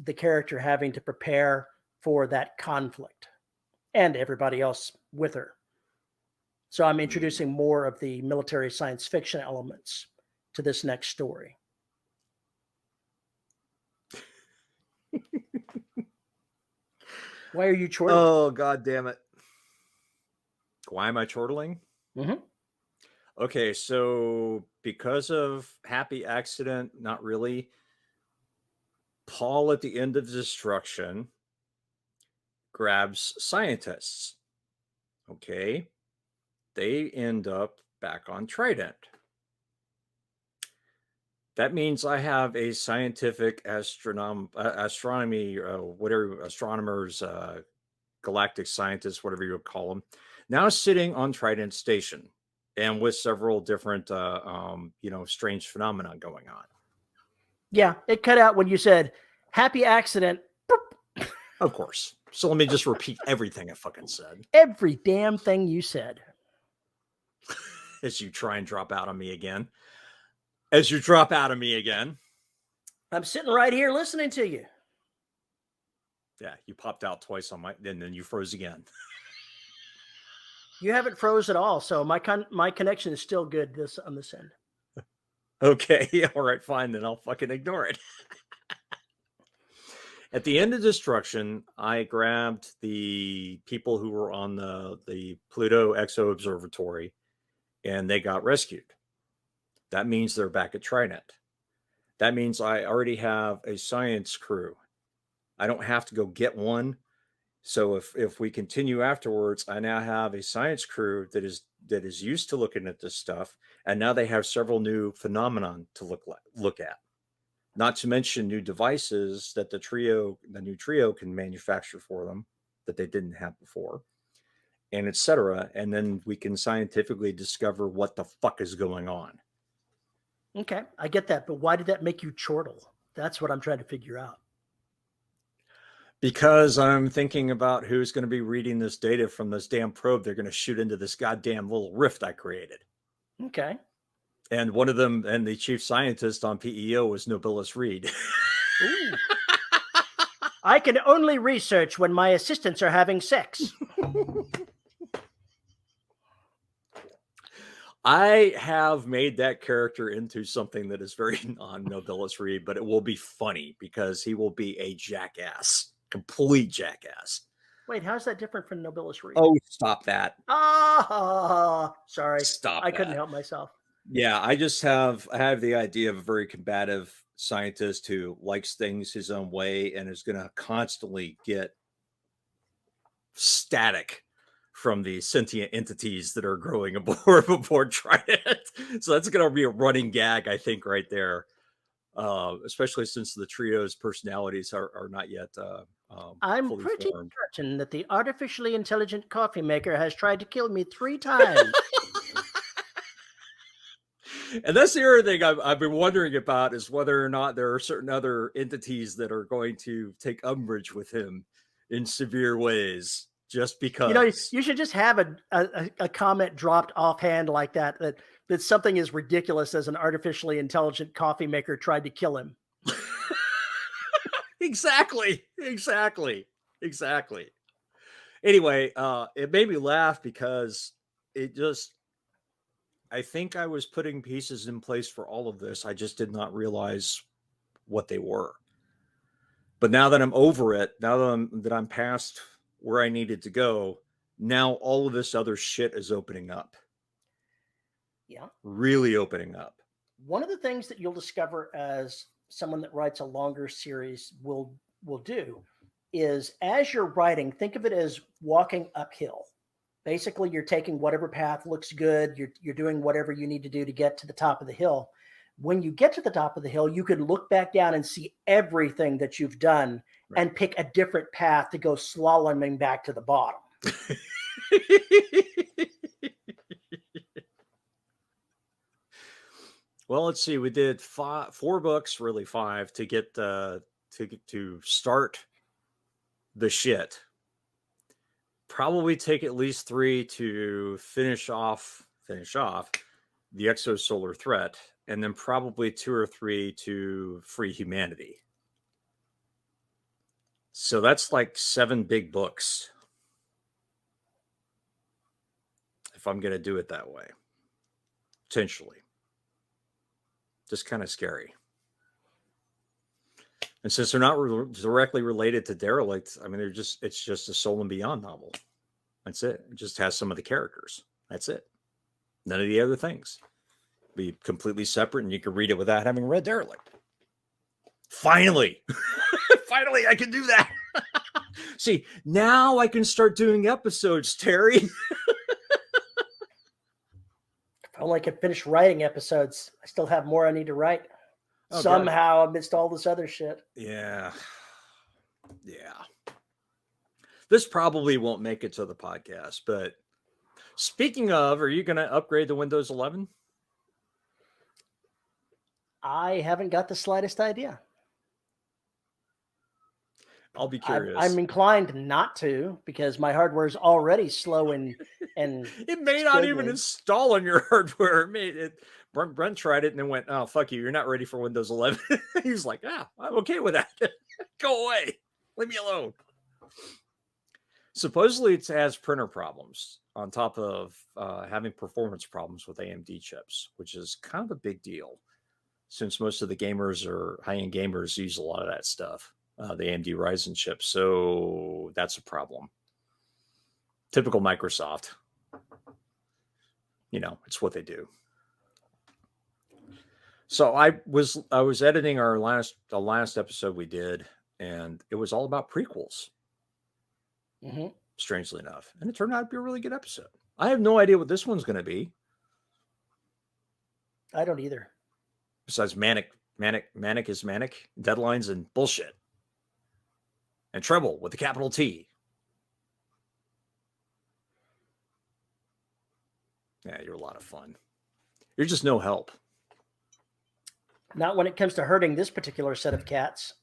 the character having to prepare for that conflict and everybody else with her. So I'm introducing more of the military science fiction elements to this next story. Why are you chortling? Oh, God damn it. Why am I chortling? Mm-hmm. Okay, so because of happy accident, not really. Paul at the end of Destruction grabs scientists. Okay. They end up back on Trident. That means I have a scientific astronomy, whatever, astronomers, galactic scientists, whatever you would call them, now sitting on Trident Station and with several different, strange phenomena going on. Yeah, it cut out when you said happy accident. Of course. So let me just repeat everything I fucking said. Every damn thing you said. As you try and drop out on me again. I'm sitting right here listening to you. Yeah, you popped out twice on and then you froze again. You haven't froze at all, so my connection is still good on this end. Okay, all right, fine, then I'll fucking ignore it. At the end of Destruction, I grabbed the people who were on the Pluto Exo Observatory, and they got rescued. That means they're back at Trident. That means I already have a science crew. I don't have to go get one. So if we continue afterwards, I now have a science crew that is used to looking at this stuff, and now they have several new phenomenon to look at. Not to mention new devices that the new trio can manufacture for them that they didn't have before, and etc. And then we can scientifically discover what the fuck is going on. Okay, I get that, but why did that make you chortle? That's what I'm trying to figure out. Because I'm thinking about who's going to be reading this data from this damn probe they're going to shoot into this goddamn little rift I created. Okay. And one of them, and the chief scientist on PEO, was Nobilis Reed. Ooh. I can only research when my assistants are having sex. I have made that character into something that is very non-Nobilis Reed, but it will be funny because he will be a jackass, complete jackass. Wait, how's that different from Nobilis Reed? Oh, stop that. Sorry. Stop I that. couldn't help myself. Yeah, I have the idea of a very combative scientist who likes things his own way and is going to constantly get static from the sentient entities that are growing aboard Trident. So that's going to be a running gag, I think, right there. Especially since the trio's personalities are not yet I'm fully pretty formed. certain that the artificially intelligent coffee maker has tried to kill me 3 times. And that's the other thing I've been wondering about, is whether or not there are certain other entities that are going to take umbrage with him in severe ways, just because. You should just have a comment dropped offhand like that something as ridiculous as an artificially intelligent coffee maker tried to kill him. Exactly. Anyway, it made me laugh because I think I was putting pieces in place for all of this. I just did not realize what they were. But now that I'm over it, now that I'm past where I needed to go, now all of this other shit is opening up. Yeah. Really opening up. One of the things that you'll discover as someone that writes a longer series will do is, as you're writing, think of it as walking uphill. Basically, you're taking whatever path looks good. You're doing whatever you need to do to get to the top of the hill. When you get to the top of the hill, you can look back down and see everything that you've done, right, and pick a different path to go slaloming back to the bottom. Well, let's see. We did 4 books, really 5, to get to start the shit. Probably take at least 3 to finish off the exosolar threat, and then probably 2 or 3 to free humanity. So that's like 7 big books, if I'm going to do it that way, potentially. Just kind of scary. And since they're not directly related to Derelict, I mean, it's just a Soul and Beyond novel. That's it. It just has some of the characters. That's it. None of the other things. Be completely separate, and you can read it without having read Derelict. Finally. Finally, I can do that. See, now I can start doing episodes, Terry. If only I could finish writing episodes. I still have more I need to write. Oh, somehow, God, amidst all this other shit. Yeah. This probably won't make it to the podcast, but speaking of, are you going to upgrade to Windows 11? I haven't got the slightest idea. I'll be curious. I'm inclined not to, because my hardware is already slow and it may not even install on your hardware. Brent tried it and then went, "Oh, fuck you! You're not ready for Windows 11." He was like, I'm okay with that. Go away. Leave me alone." Supposedly it has printer problems on top of having performance problems with AMD chips, which is kind of a big deal since most of the gamers or high-end gamers use a lot of that stuff, the AMD Ryzen chips. So that's a problem. Typical Microsoft. It's what they do. So I was editing the last episode we did, and it was all about prequels. Mm-hmm. Strangely enough, and it turned out to be a really good episode. I have no idea what this one's going to be. I don't either. Besides manic is manic, deadlines and bullshit, and trouble with a capital T. Yeah, you're a lot of fun. You're just no help. Not when it comes to hurting this particular set of cats.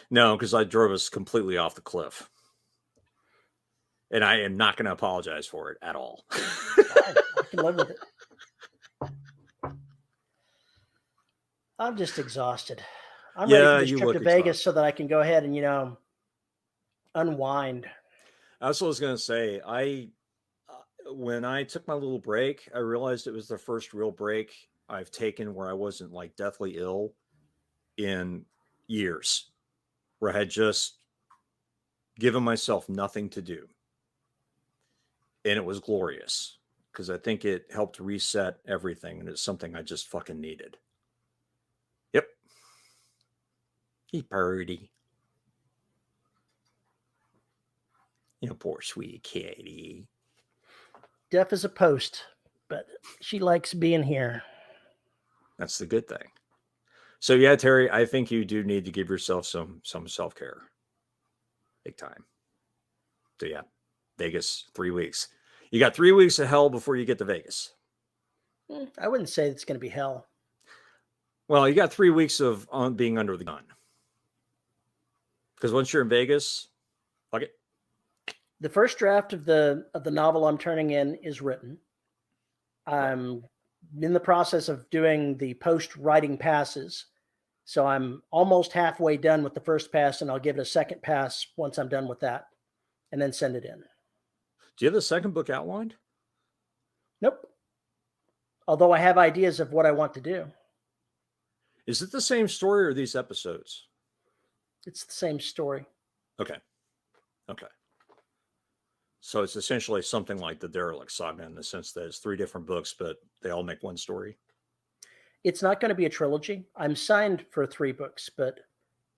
No, because I drove us completely off the cliff. And I am not going to apologize for it at all. I can live with it. I'm just exhausted. I'm ready for this trip to Vegas so that I can go ahead and, unwind. That's what I was going to say. When I took my little break, I realized it was the first real break I've taken where I wasn't like deathly ill in years, where I had just given myself nothing to do. And it was glorious because I think it helped reset everything. And it's something I just fucking needed. Yep. He purdy. Poor sweet kitty. Deaf as a post, but she likes being here. That's the good thing. So yeah, Terry, I think you do need to give yourself some self-care. Big time. So yeah, Vegas, 3 weeks. You got 3 weeks of hell before you get to Vegas. I wouldn't say it's going to be hell. Well, you got 3 weeks of being under the gun. Because once you're in Vegas, fuck it. The first draft of the novel I'm turning in is written. I'm in the process of doing the post-writing passes. So I'm almost halfway done with the first pass, and I'll give it a second pass once I'm done with that, and then send it in. Do you have the second book outlined? Nope. Although I have ideas of what I want to do. Is it the same story or these episodes? It's the same story. Okay. So it's essentially something like the Derelict Saga in the sense that it's 3 different books, but they all make one story. It's not going to be a trilogy. I'm signed for 3 books, but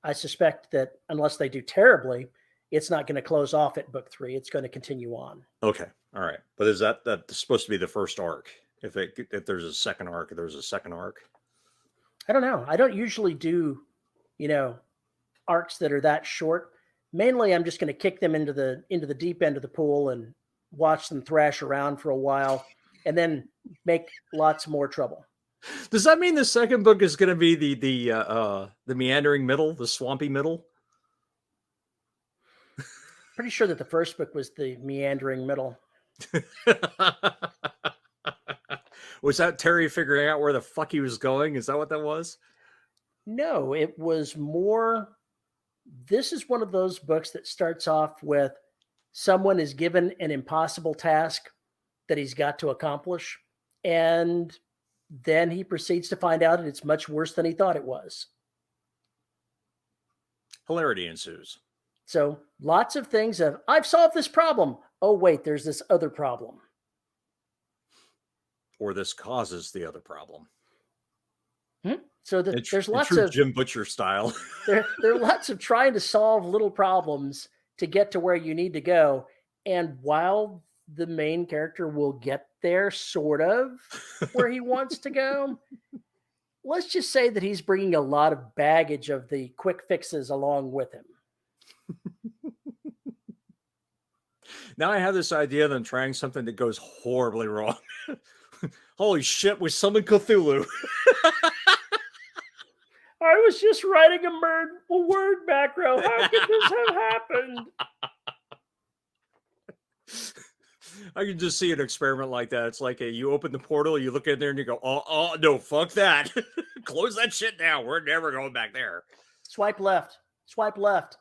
I suspect that unless they do terribly, it's not going to close off at book 3. It's going to continue on. Okay. All right. But is that's supposed to be the first arc? If there's a second arc, there's a second arc? I don't know. I don't usually do, arcs that are that short. Mainly, I'm just going to kick them into the deep end of the pool and watch them thrash around for a while, and then make lots more trouble. Does that mean the second book is going to be the meandering middle, the swampy middle? Pretty sure that the first book was the meandering middle. Was that Terry figuring out where the fuck he was going? Is that what that was? No, it was more. This is one of those books that starts off with someone is given an impossible task that he's got to accomplish. And then he proceeds to find out that it's much worse than he thought it was. Hilarity ensues. So lots of things of, I've solved this problem. Oh, wait, there's this other problem. Or this causes the other problem. So there's lots of Jim Butcher style. there are lots of trying to solve little problems to get to where you need to go. And while the main character will get there sort of where he wants to go, let's just say that he's bringing a lot of baggage of the quick fixes along with him. Now I have this idea that I'm trying something that goes horribly wrong. Holy shit, we summoned Cthulhu. I was just writing a word macro. How could this have happened? I can just see an experiment like that. It's like you open the portal, you look in there and you go, oh no, fuck that. Close that shit down. We're never going back there. Swipe left. Swipe left.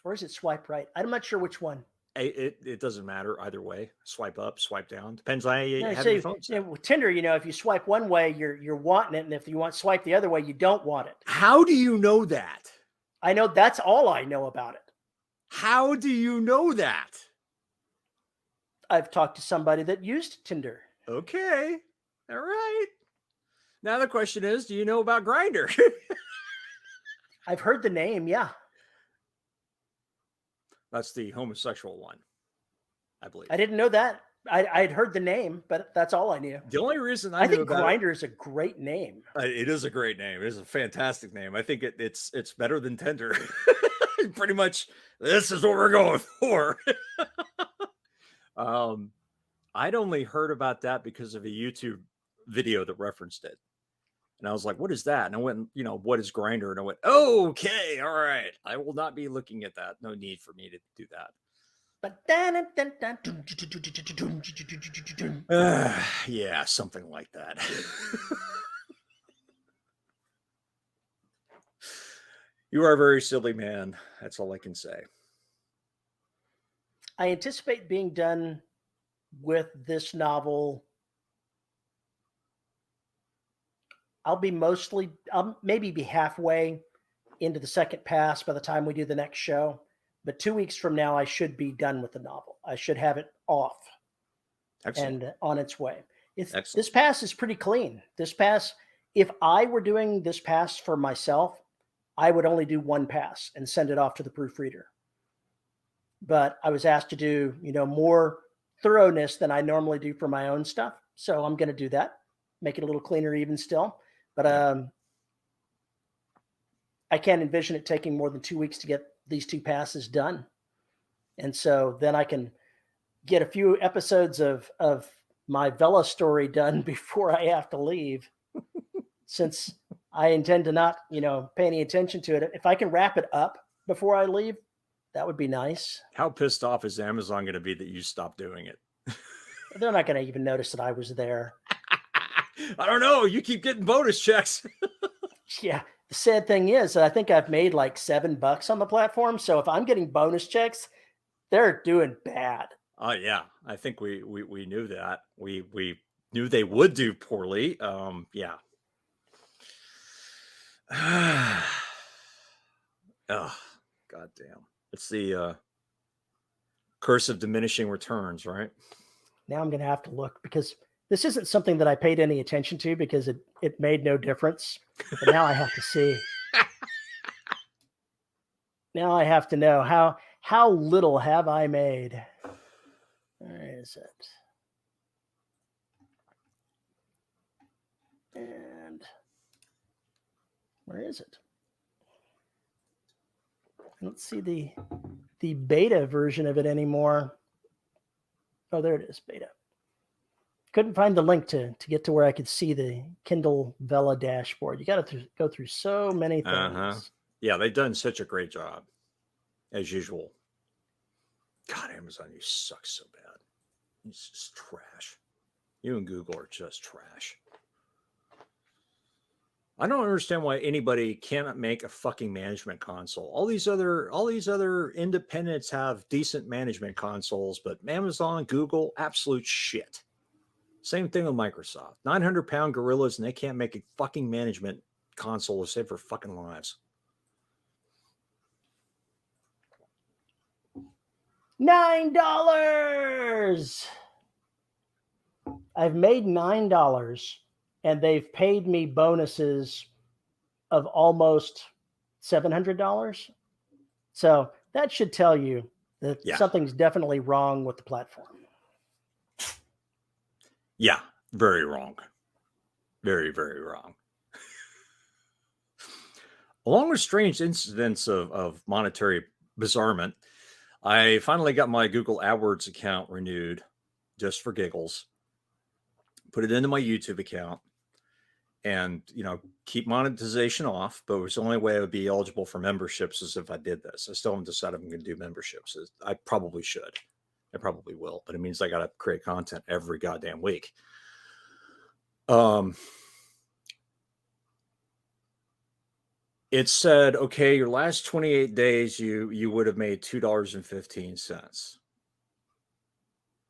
Or is it swipe right? I'm not sure which one. It doesn't matter either way. Swipe up, swipe down. Depends on how you have your phone set. With Tinder, if you swipe one way, you're wanting it, and if you want swipe the other way, you don't want it. How do you know that? I know that's all I know about it. How do you know that? I've talked to somebody that used Tinder. Okay. All right. Now the question is, do you know about Grindr? I've heard the name, yeah. That's the homosexual one, I believe. I didn't know that. I'd heard the name, but that's all I knew. The only reason I think Grindr is a great name. It is a great name. It is a fantastic name. I think it's better than Tinder. Pretty much, this is what we're going for. I'd only heard about that because of a YouTube video that referenced it. And I was like, what is that? And I went, what is Grinder? And I went, oh, okay, all right. I will not be looking at that. No need for me to do that. Yeah, something like that. You are a very silly man. That's all I can say. I anticipate being done with this novel. I'll maybe be halfway into the second pass by the time we do the next show. But 2 weeks from now, I should be done with the novel. I should have it off. Excellent. And on its way. This pass is pretty clean. This pass, if I were doing this pass for myself, I would only do one pass and send it off to the proofreader. But I was asked to do, more thoroughness than I normally do for my own stuff. So I'm going to do that, make it a little cleaner even still. But I can't envision it taking more than 2 weeks to get these 2 passes done. And so then I can get a few episodes of my Vela story done before I have to leave, since I intend to not, pay any attention to it. If I can wrap it up before I leave, that would be nice. How pissed off is Amazon going to be that you stopped doing it? They're not going to even notice that I was there. I don't know. You keep getting bonus checks. Yeah. The sad thing is, I think I've made like $7 on the platform. So if I'm getting bonus checks, they're doing bad. Oh yeah. I think we knew that. We knew they would do poorly. Yeah. Oh, goddamn. It's the curse of diminishing returns, right? Now I'm going to have to look, because this isn't something that I paid any attention to because it made no difference. But now I have to see. Now I have to know how little have I made. Where is it? And where is it? I don't see the beta version of it anymore. Oh, there it is, beta. Couldn't find the link to get to where I could see the Kindle Vela dashboard. You got to go through so many things. Yeah, they've done such a great job, as usual. God, Amazon, you suck so bad. It's just trash. You and Google are just trash. I don't understand why anybody cannot make a fucking management console. All these other independents have decent management consoles, but Amazon, Google, absolute shit. Same thing with Microsoft. 900-pound gorillas, and they can't make a fucking management console to save their fucking lives. $9. I've made $9, and they've paid me bonuses of almost $700. So that should tell you that something's definitely wrong with the platform. Yeah, very wrong. Very, very wrong. Along with strange incidents of monetary bizarrement, I finally got my Google AdWords account renewed just for giggles. Put it into my YouTube account and, keep monetization off. But it was the only way I would be eligible for memberships is if I did this. I still haven't decided I'm going to do memberships. I probably should. I probably will. But it means I got to create content every goddamn week. It said, okay, your last 28 days, you would have made $2.15.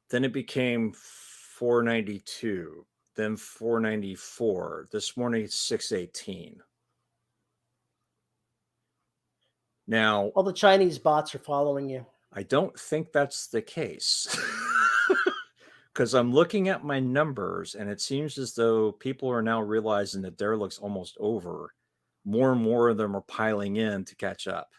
Then it became $4.92, then $4.94. This morning, it's $6.18. Now, all the Chinese bots are following you. I don't think that's the case. Because I'm looking at my numbers, and it seems as though people are now realizing that their looks almost over. More and more of them are piling in to catch up.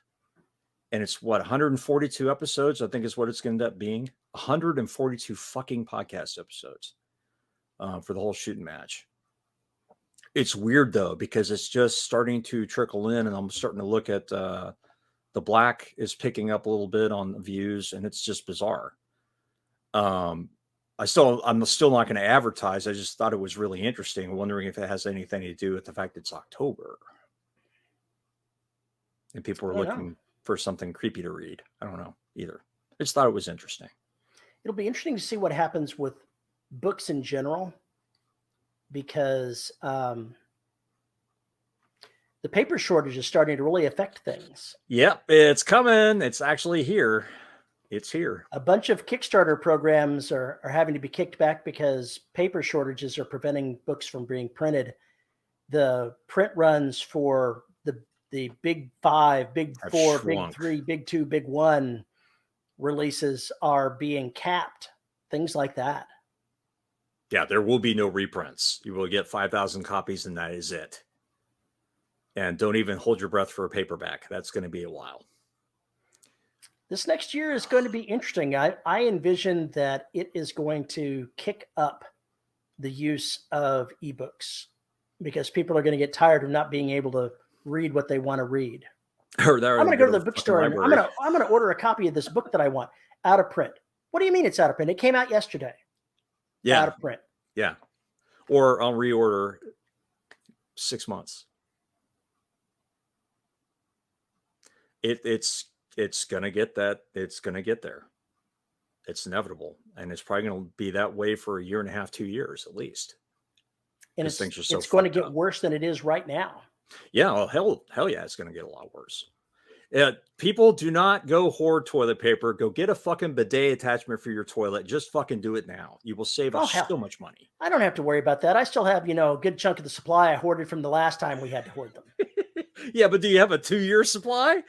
And it's 142 episodes, I think is what it's going to end up being. 142 fucking podcast episodes for the whole shooting match. It's weird, though, because it's just starting to trickle in, and I'm starting to look at the black is picking up a little bit on the views, and it's just bizarre. I'm still not going to advertise. I just thought it was really interesting, wondering if it has anything to do with the fact it's October and people are looking for something creepy to read. I don't know either. I just thought it was interesting. It'll be interesting to see what happens with books in general, because the paper shortage is starting to really affect things. Yep, it's coming. It's actually here. It's here. A bunch of Kickstarter programs are having to be kicked back because paper shortages are preventing books from being printed. The print runs for the big 5, big 4, big 3, big 2, big 1 releases are being capped. Things like that. Yeah, there will be no reprints. You will get 5,000 copies and that is it. And don't even hold your breath for a paperback. That's going to be a while. This next year is going to be interesting. I envision that it is going to kick up the use of ebooks because people are going to get tired of not being able to read what they want to read. I'm going to go to the bookstore and I'm going to order a copy of this book that I want out of print. What do you mean it's out of print? It came out yesterday. Yeah. Out of print. Yeah. Or I'll reorder 6 months. It's going to get that. It's going to get there. It's inevitable. And it's probably going to be that way for 1.5 years, 2 years at least. And it's going to get worse than it is right now. Yeah. Well, hell yeah. It's going to get a lot worse. People, do not go hoard toilet paper. Go get a fucking bidet attachment for your toilet. Just fucking do it now. You will save us so much money. I don't have to worry about that. I still have, a good chunk of the supply I hoarded from the last time we had to hoard them. Yeah, but do you have a 2-year supply?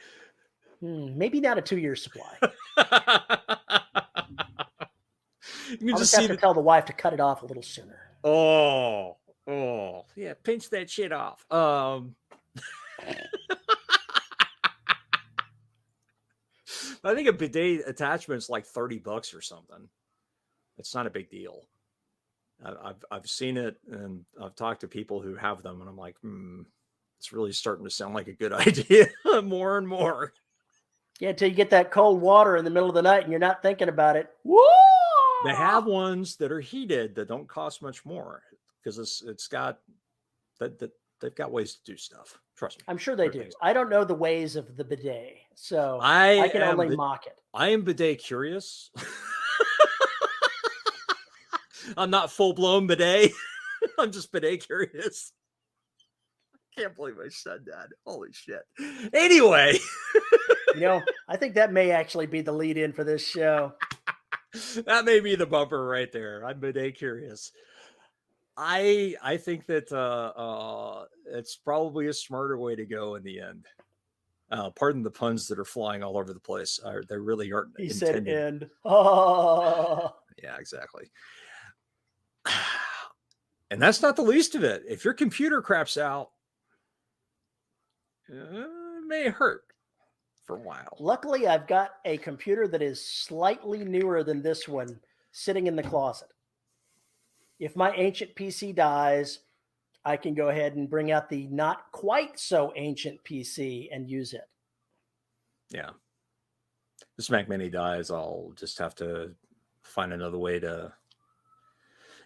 Maybe not a 2-year supply. You I'll just have to tell the wife to cut it off a little sooner. Oh, yeah, pinch that shit off. I think a bidet attachment is like $30 or something. It's not a big deal. I've seen it and I've talked to people who have them, and I'm like, it's really starting to sound like a good idea more and more. Yeah, until you get that cold water in the middle of the night and you're not thinking about it. Woo! They have ones that are heated that don't cost much more because it's got that they've got ways to do stuff. Trust me. I'm sure they do. I don't know the ways of the bidet, so I can only mock it. I am bidet curious. I'm not full-blown bidet. I'm just bidet curious. I can't believe I said that. Holy shit. Anyway. I think that may actually be the lead in for this show. That may be the bumper right there. I'm bidet curious. I think that it's probably a smarter way to go in the end. Pardon the puns that are flying all over the place. They really aren't. He said end. Oh. Yeah, exactly. And that's not the least of it. If your computer craps out, it may hurt for a while. Luckily, I've got a computer that is slightly newer than this one sitting in the closet. If my ancient PC dies, I can go ahead and bring out the not quite so ancient PC and use it. Yeah. This Mac Mini dies, I'll just have to find another way to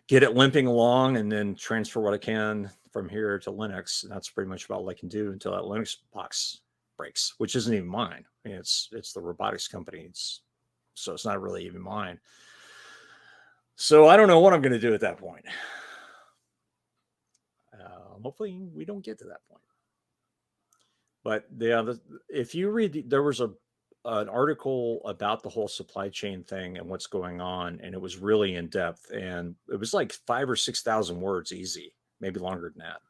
get it limping along and then transfer what I can from here to Linux. And that's pretty much about all I can do until that Linux box breaks, which isn't even mine. I mean, it's the robotics company. So it's not really even mine. So I don't know what I'm going to do at that point. Hopefully we don't get to that point. But if you read, there was an article about the whole supply chain thing and what's going on, and it was really in depth, and it was like 5,000 or 6,000 words easy, maybe longer than that.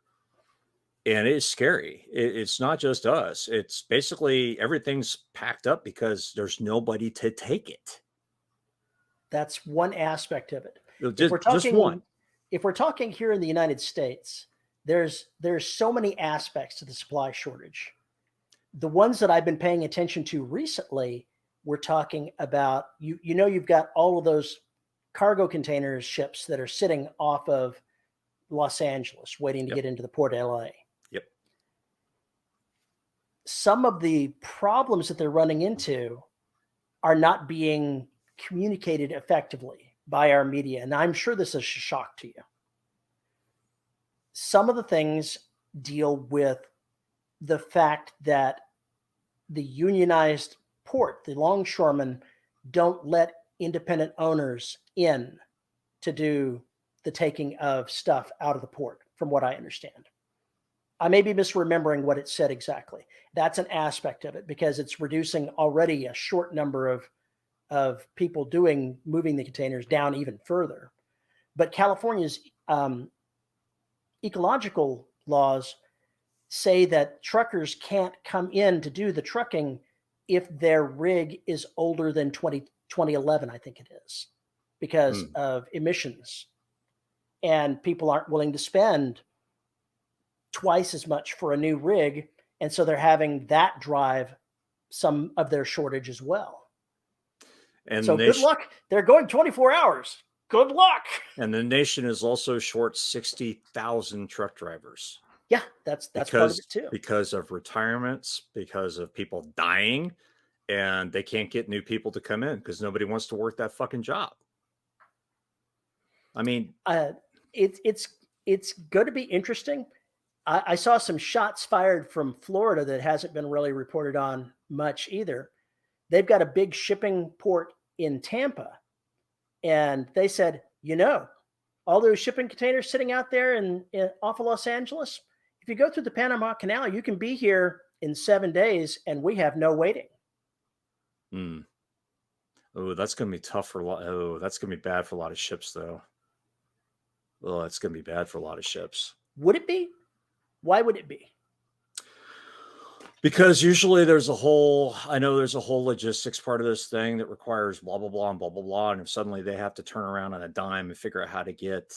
And it's scary. It's not just us. It's basically everything's packed up because there's nobody to take it. That's one aspect of it. If we're talking here in the United States, there's so many aspects to the supply shortage. The ones that I've been paying attention to recently, we're talking about, you've got all of those cargo containers ships that are sitting off of Los Angeles waiting to get into the port of LA. Yep. Some of the problems that they're running into are not being communicated effectively. by our media, and I'm sure this is a shock to you. Some of the things deal with the fact that the unionized port, the longshoremen, don't let independent owners in to do the taking of stuff out of the port, from what I understand. I may be misremembering what it said exactly. That's an aspect of it, because it's reducing already a short number of people moving the containers down even further. But California's ecological laws say that truckers can't come in to do the trucking if their rig is older than 2011, I think it is, because of emissions. And people aren't willing to spend twice as much for a new rig. And so they're having that drive some of their shortage as well. And so good luck. They're going 24 hours. Good luck. And the nation is also short 60,000 truck drivers. Yeah, that's part of it too. Because of retirements, because of people dying, and they can't get new people to come in because nobody wants to work that fucking job. I mean, it's going to be interesting. I saw some shots fired from Florida that hasn't been really reported on much either. They've got a big shipping port in Tampa, and they said, all those shipping containers sitting out there in off of Los Angeles, if you go through the Panama Canal, you can be here in 7 days, and we have no waiting. Oh, that's going to be tough for a lot. Oh, that's going to be bad for a lot of ships, though. Oh, that's going to be bad for a lot of ships. Would it be? Why would it be? Because usually there's a whole logistics part of this thing that requires blah, blah, blah, and blah, blah, blah. And if suddenly they have to turn around on a dime and figure out how to get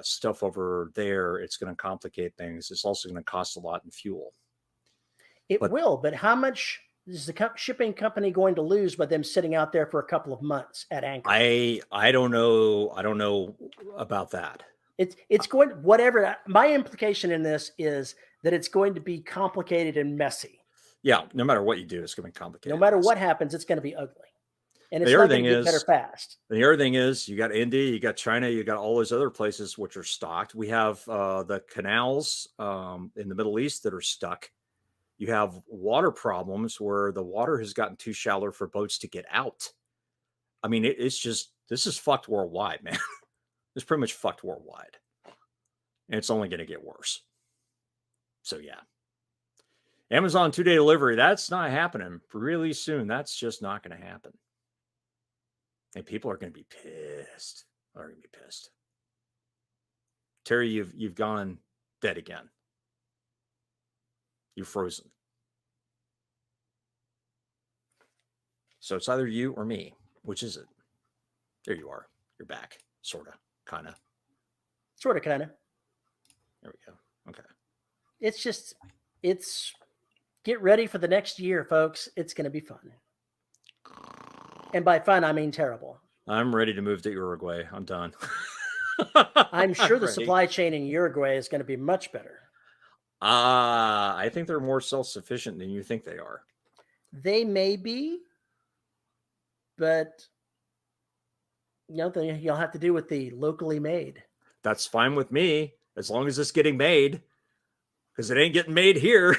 stuff over there, it's going to complicate things. It's also going to cost a lot in fuel. It will, but how much is the shipping company going to lose by them sitting out there for a couple of months at anchor? I don't know. I don't know about that. It's going, whatever. My implication in this is that it's going to be complicated and messy. Yeah, no matter what you do, it's going to be complicated. No matter what happens, it's going to be ugly. And it's not going to get better fast. The other thing is, you got India, you got China, you got all those other places which are stocked. We have the canals in the Middle East that are stuck. You have water problems where the water has gotten too shallow for boats to get out. I mean, this is fucked worldwide, man. It's pretty much fucked worldwide. And it's only going to get worse. So, yeah. Amazon 2-day delivery, that's not happening really soon. That's just not going to happen. And people are going to be pissed. Terry, you've gone dead again. You're frozen. So it's either you or me. Which is it? There you are. You're back. Sort of. Kind of. Sort of, kind of. There we go. Okay. It's get ready for the next year, folks. It's going to be fun. And by fun, I mean terrible. I'm ready to move to Uruguay. I'm done. I'm sure the supply chain in Uruguay is going to be much better. I think they're more self-sufficient than you think they are. They may be, but you'll have to do with the locally made. That's fine with me, as long as it's getting made, because it ain't getting made here.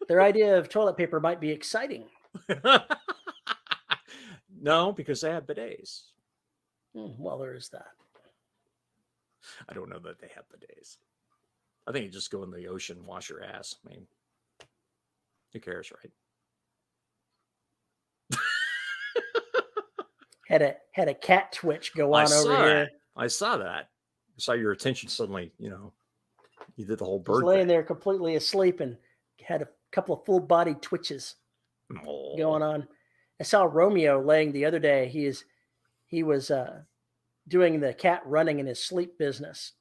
Their idea of toilet paper might be exciting. No, because they have bidets. Well, there is that. I don't know that they have bidets. I think you just go in the ocean and wash your ass. I mean, who cares, right? Had a cat twitch go on over here. I saw that. I saw your attention suddenly, you did the whole bird He's laying thing. there completely asleep and had a couple of full body twitches going on. I saw Romeo laying the other day. He was doing the cat running in his sleep business.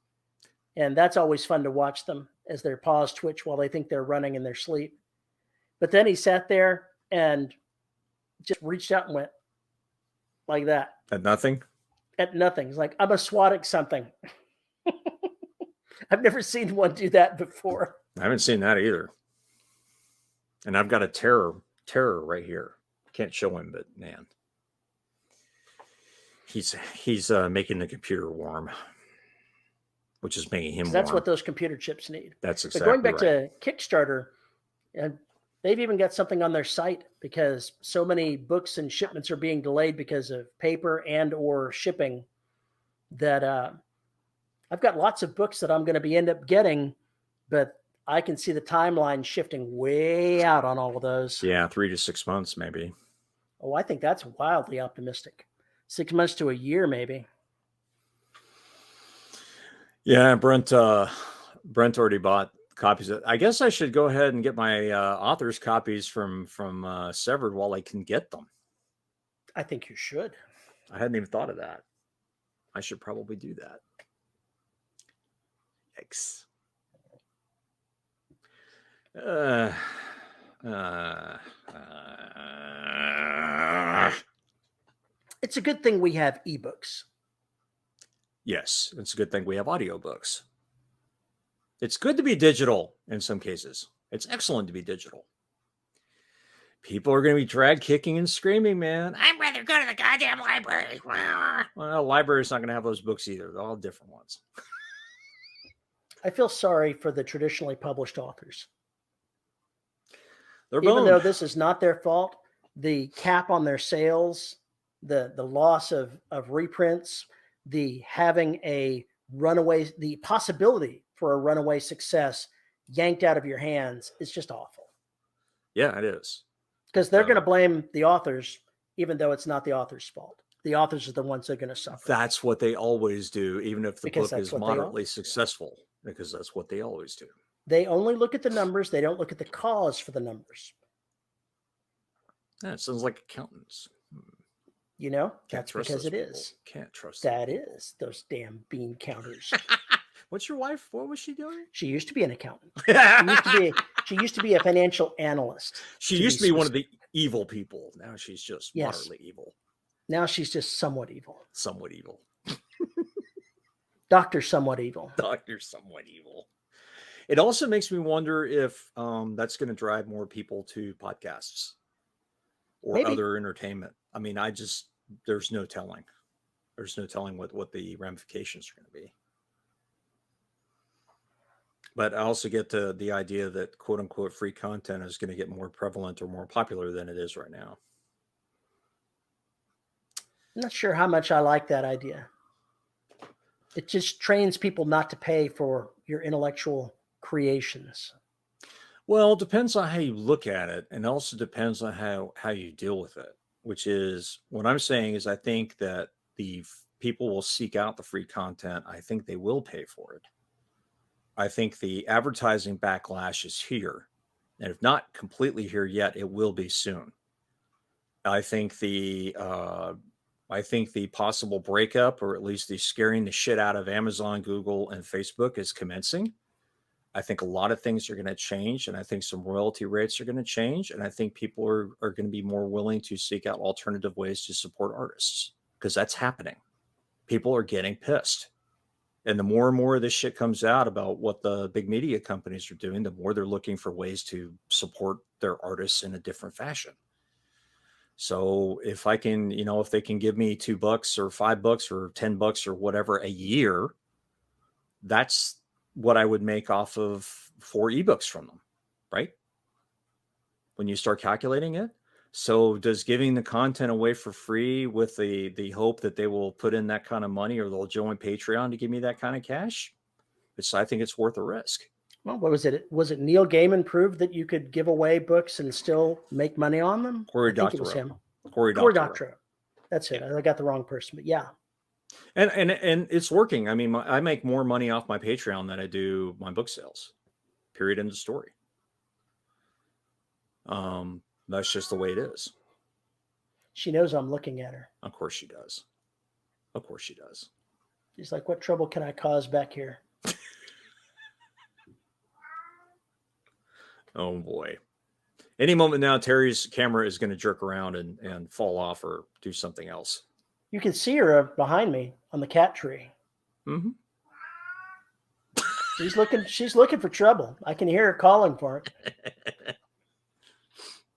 And that's always fun to watch them as their paws twitch while they think they're running in their sleep. But then he sat there and just reached out and went like that. At nothing? At nothing. He's like, I'm a swatting something. I've never seen one do that before. I haven't seen that either. And I've got a terror right here. Can't show him, but man. He's making the computer warm, which is making him warm. That's what those computer chips need. That's exactly But going back right. to Kickstarter, and they've even got something on their site because so many books and shipments are being delayed because of paper and or shipping that I've got lots of books that I'm going to end up getting, but I can see the timeline shifting way out on all of those. Yeah, 3 to 6 months maybe. Oh, I think that's wildly optimistic. 6 months to a year, maybe. Yeah, Brent already bought copies of, I guess I should go ahead and get my author's copies from Severed while I can get them. I think you should. I hadn't even thought of that. I should probably do that. Yikes. It's a good thing we have ebooks. Yes, it's a good thing we have audiobooks. It's good to be digital in some cases. It's excellent to be digital. People are going to be drag kicking and screaming, man. I'd rather go to the goddamn library. Well, the library's not going to have those books either. They're all different ones. I feel sorry for the traditionally published authors. They're Even boned. though this is not their fault, the cap on their sales, the loss of reprints, the having a runaway, the possibility for a runaway success yanked out of your hands is just awful. Yeah, it is. Because they're going to blame the authors, even though it's not the author's fault. The authors are the ones that are going to suffer. That's what they always do, even if the book is moderately successful, because that's what they always do. They only look at the numbers. They don't look at the cause for the numbers. That sounds like accountants. You know, that's because it is. Can't trust that is those damn bean counters. What's your wife? What was she doing? She used to be an accountant. She used to be a financial analyst. She used to be one of the evil people. Now she's just moderately evil. Now she's just somewhat evil. Somewhat evil. Dr. Somewhat Evil. Dr. Somewhat Evil. It also makes me wonder if that's going to drive more people to podcasts or other entertainment. I mean, there's no telling. There's no telling what the ramifications are going to be. But I also get the idea that quote unquote free content is going to get more prevalent or more popular than it is right now. I'm not sure how much I like that idea. It just trains people not to pay for your intellectual creations. Well, it depends on how you look at it, and also depends on how you deal with it, which is what I'm saying is I think that the people will seek out the free content. I think they will pay for it. I think the advertising backlash is here, and if not completely here yet, it will be soon. I think the possible breakup, or at least the scaring the shit out of Amazon, Google, and Facebook is commencing. I think a lot of things are going to change, and I think some royalty rates are going to change, and I think people are going to be more willing to seek out alternative ways to support artists, because that's happening. People are getting pissed. And the more and more of this shit comes out about what the big media companies are doing, the more they're looking for ways to support their artists in a different fashion. So if I can, if they can give me $2 or $5 or $10 or whatever a year, that's what I would make off of 4 ebooks from them, right? When you start calculating it. So does giving the content away for free with the hope that they will put in that kind of money, or they'll join Patreon to give me that kind of cash? I think it's worth a risk. Well, what was it? Was it Neil Gaiman proved that you could give away books and still make money on them? Cory Doctorow. It was him. Cory Doctorow. That's it. I got the wrong person, but yeah. And it's working. I mean, I make more money off my Patreon than I do my book sales. Period. End of story. That's just the way it is. She knows I'm looking at her. Of course she does. Of course she does. She's like, what trouble can I cause back here? Oh boy. Any moment now, Terry's camera is going to jerk around and fall off or do something else. You can see her behind me on the cat tree. Mm-hmm. She's looking for trouble. I can hear her calling for it.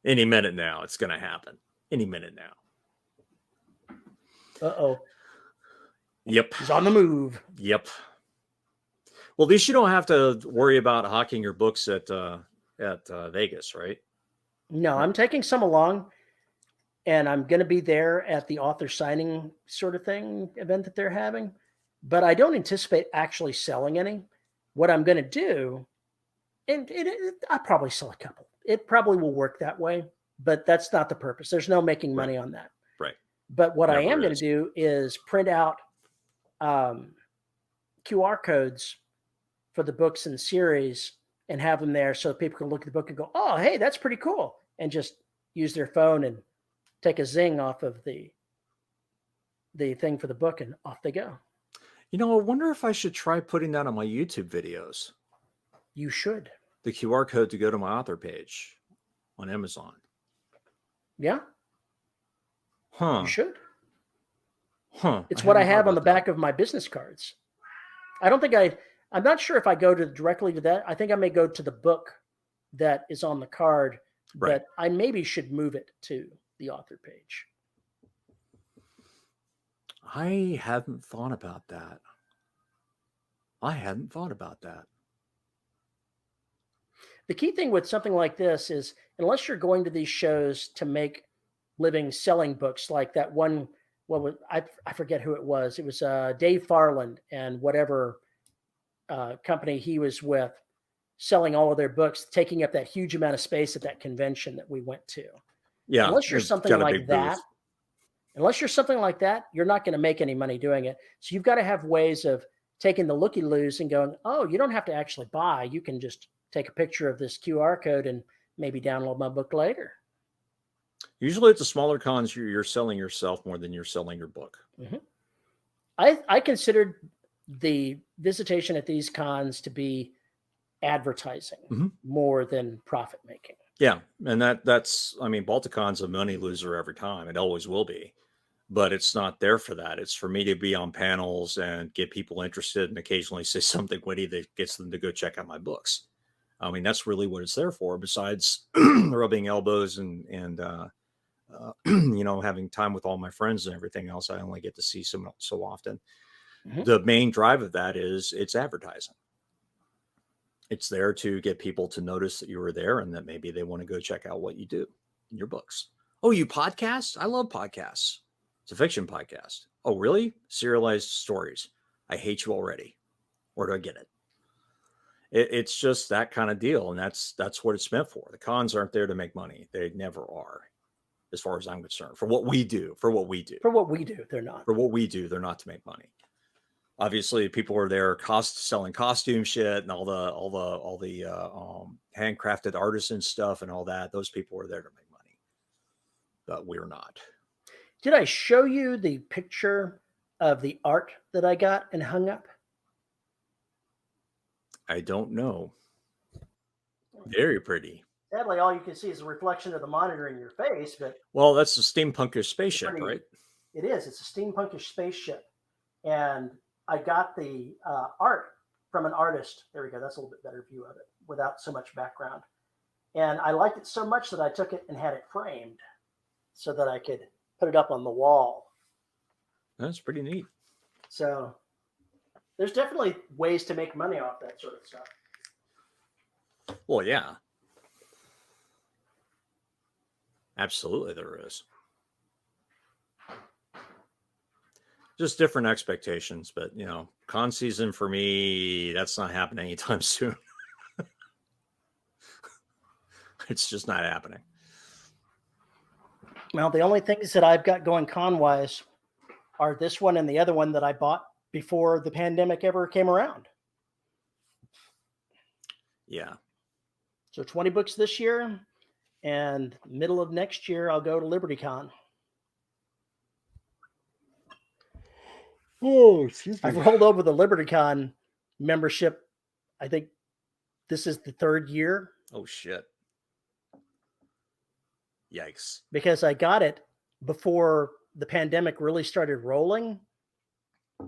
Any minute now, it's going to happen. Any minute now. Uh-oh. Yep. He's on the move. Yep. Well, at least you don't have to worry about hawking your books at Vegas, right? No, I'm taking some along, and I'm going to be there at the author signing sort of thing event that they're having. But I don't anticipate actually selling any. What I'm going to do, and I'll probably sell a couple. It probably will work that way, but that's not the purpose. There's no making money on that. Right. But what I Never am going is. to do is print out QR codes for the books in series and have them there so people can look at the book and go, oh, hey, that's pretty cool. And just use their phone and take a zing off of the thing for the book, and off they go. You know, I wonder if I should try putting that on my YouTube videos. You should. The QR code to go to my author page on Amazon. Yeah. Huh. You should. Huh. It's what I have on the back of my business cards. I don't think I'm not sure if I go directly to that. I think I may go to the book that is on the card, but I maybe should move it to the author page. I hadn't thought about that. The key thing with something like this is, unless you're going to these shows to make living selling books, like that one, I forget who it was. It was Dave Farland and whatever company he was with, selling all of their books, taking up that huge amount of space at that convention that we went to. Yeah. Unless you're something like that, you're not going to make any money doing it. So you've got to have ways of taking the looky-loos and going, oh, you don't have to actually buy. You can just take a picture of this QR code and maybe download my book later. Usually at the smaller cons, you're selling yourself more than you're selling your book. Mm-hmm. I considered the visitation at these cons to be advertising more than profit making. Yeah. And that's, I mean, Balticon's a money loser every time. It always will be. But it's not there for that. It's for me to be on panels and get people interested and occasionally say something witty that gets them to go check out my books. I mean, that's really what it's there for, besides rubbing elbows and you know, having time with all my friends and everything else. I only get to see so often. Mm-hmm. The main drive of that is it's advertising. It's there to get people to notice that you were there and that maybe they want to go check out what you do in your books. Oh, you podcast? I love podcasts. It's a fiction podcast. Oh, really? Serialized stories. I hate you already. Where do I get it? It's just that kind of deal. And that's what it's meant for. The cons aren't there to make money. They never are, as far as I'm concerned. For what we do, they're not. For what we do, they're not to make money. Obviously, people are there selling costume shit and all the handcrafted artisan stuff and all that. Those people are there to make money, but we're not. Did I show you the picture of the art that I got and hung up? I don't know. Very pretty. Sadly, all you can see is a reflection of the monitor in your face. But well, that's a steampunkish spaceship, right? It is. It's a steampunkish spaceship, and I got the art from an artist. There we go. That's a little bit better view of it without so much background. And I liked it so much that I took it and had it framed so that I could put it up on the wall. That's pretty neat. So there's definitely ways to make money off that sort of stuff. Well, yeah. Absolutely there is. Just different expectations, but you know, con season for me, that's not happening anytime soon. It's just not happening. Well, the only things that I've got going con-wise are this one and the other one that I bought before the pandemic ever came around. Yeah. So 20 books this year, and middle of next year, I'll go to LibertyCon. Oh, excuse me. I've rolled over the LibertyCon membership. I think this is the third year. Oh, shit. Yikes. Because I got it before the pandemic really started rolling,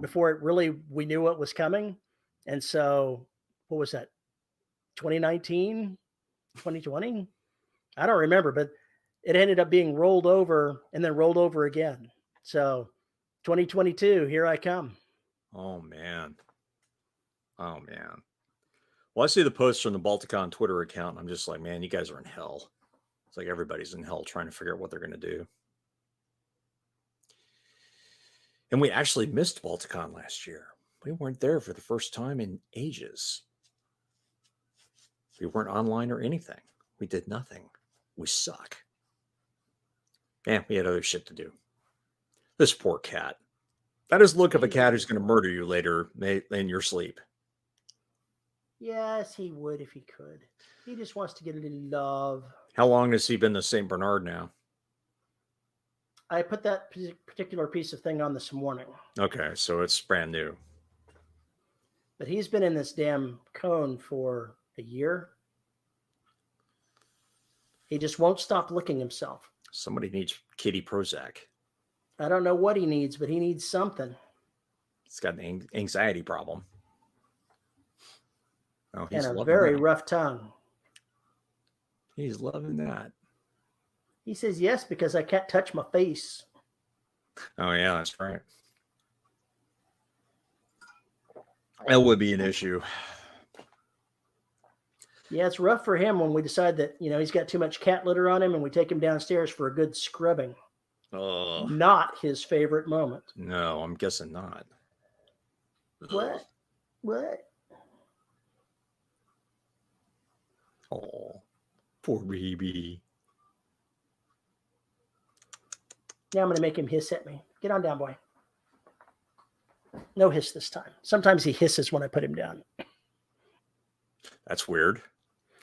before we knew what was coming. And so, what was that? 2019, 2020? I don't remember, but it ended up being rolled over and then rolled over again. So 2022, here I come. Oh, man. Oh, man. Well, I see the posts from the Balticon Twitter account, and I'm just like, man, you guys are in hell. It's like everybody's in hell trying to figure out what they're going to do. And we actually missed Balticon last year. We weren't there for the first time in ages. We weren't online or anything. We did nothing. We suck. Man, we had other shit to do. This poor cat. That is the look of a cat who's going to murder you later in your sleep. Yes, he would if he could. He just wants to get a little love. How long has he been the St. Bernard now? I put that particular piece of thing on this morning. Okay, so it's brand new. But he's been in this damn cone for a year. He just won't stop licking himself. Somebody needs kitty Prozac. I don't know what he needs, but he needs something. He's got an anxiety problem. Oh, and a very rough tongue. He's loving that. He says yes because I can't touch my face. Oh, yeah, that's right. That would be an issue. Yeah, it's rough for him when we decide that, he's got too much cat litter on him and we take him downstairs for a good scrubbing. Oh. Not his favorite moment. No, I'm guessing not. What? What? Oh, poor baby. Now I'm going to make him hiss at me. Get on down, boy. No hiss this time. Sometimes he hisses when I put him down. That's weird.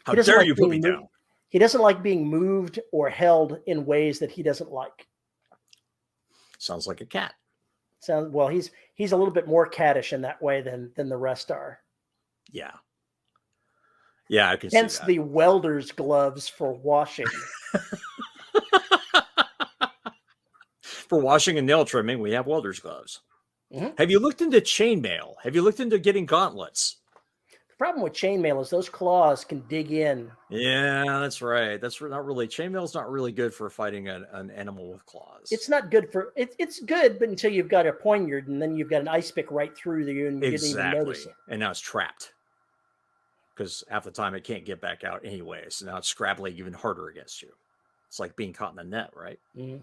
How dare you put me down? He doesn't like being moved or held in ways that he doesn't like. Sounds like a cat. Well, he's a little bit more cattish in that way than the rest are. Yeah. Yeah, I can see that. Hence the welder's gloves for washing. For washing and nail trimming, we have welder's gloves. Mm-hmm. Have you looked into chainmail? Have you looked into getting gauntlets? The problem with chainmail is those claws can dig in. Yeah, that's right. That's not really, chainmail's not really good for fighting an animal with claws. It's not good for, it's good, but until you've got a poignard and then you've got an ice pick right through you and you didn't even notice it. And now it's trapped. Because half the time it can't get back out anyway. So now it's scrabbling even harder against you. It's like being caught in the net, right? Mm-hmm.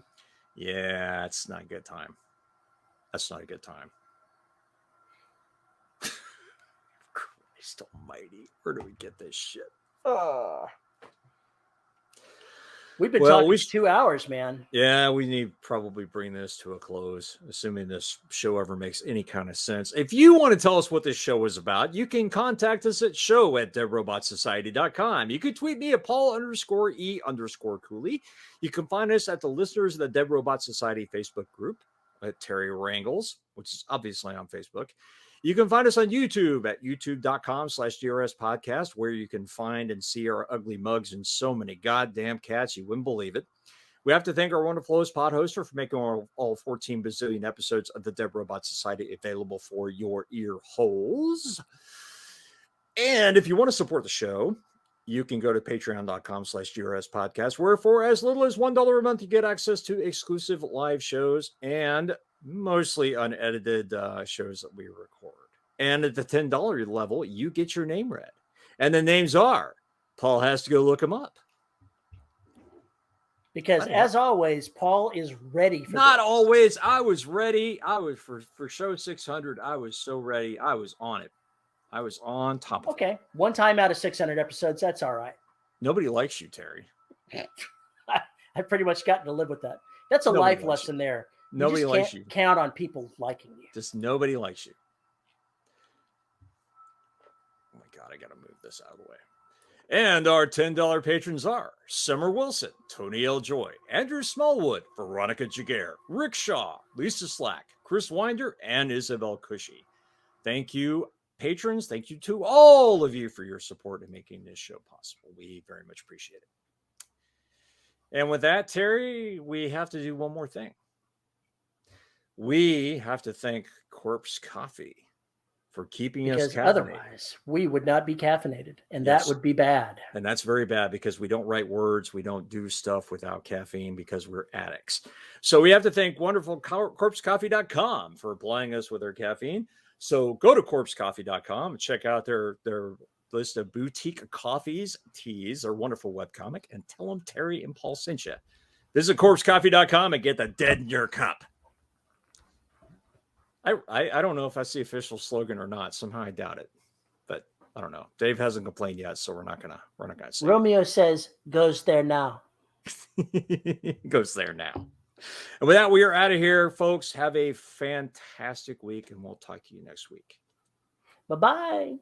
Yeah, it's not a good time. That's not a good time. Christ almighty. Where do we get this shit? We've been talking 2 hours, man. Yeah, we need to probably bring this to a close, assuming this show ever makes any kind of sense. If you want to tell us what this show is about, you can contact us at show@deadrobotsociety.com. You can tweet me at Paul_E_Cooley. You can find us at the Listeners of the Dead Robot Society Facebook group at Terry Wrangles, which is obviously on Facebook. You can find us on YouTube at youtube.com/DRS podcast, where you can find and see our ugly mugs and so many goddamn cats. You wouldn't believe it. We have to thank our wonderful host, Pod Hoster, for making all 14 bazillion episodes of the Dead Robot Society available for your ear holes. And if you want to support the show, you can go to patreon.com/DRS podcast, where for as little as $1 a month, you get access to exclusive live shows and mostly unedited shows that we record. And at the $10 level, you get your name read. And the names are, Paul has to go look them up. Because as always, Paul is ready for Not this. always. I was ready. I was for show 600. I was so ready. I was on it. I was on top of it. Okay. One time out of 600 episodes, that's all right. Nobody likes you, Terry. I've pretty much gotten to live with that. That's a life lesson there. Nobody likes you. Count on people liking you. Just nobody likes you. Oh my God, I got to move this out of the way. And our $10 patrons are Summer Wilson, Tony L. Joy, Andrew Smallwood, Veronica Jaguar, Rick Shaw, Lisa Slack, Chris Winder, and Isabel Cushy. Thank you, patrons. Thank you to all of you for your support in making this show possible. We very much appreciate it. And with that, Terry, we have to do one more thing. We have to thank Corpse Coffee for keeping us caffeinated. Otherwise, we would not be caffeinated, and that would be bad. And that's very bad because we don't write words. We don't do stuff without caffeine because we're addicts. So we have to thank wonderful corpsecoffee.com for supplying us with their caffeine. So go to corpsecoffee.com and check out their list of boutique coffees, teas, their wonderful webcomic, and tell them Terry and Paul sent you. Visit corpsecoffee.com and get the dead in your cup. I don't know if that's the official slogan or not. Somehow I doubt it, but I don't know. Dave hasn't complained yet, so we're not gonna say Romeo says goes there now. Goes there now. And with that, we are out of here, folks. Have a fantastic week, and we'll talk to you next week. Bye-bye.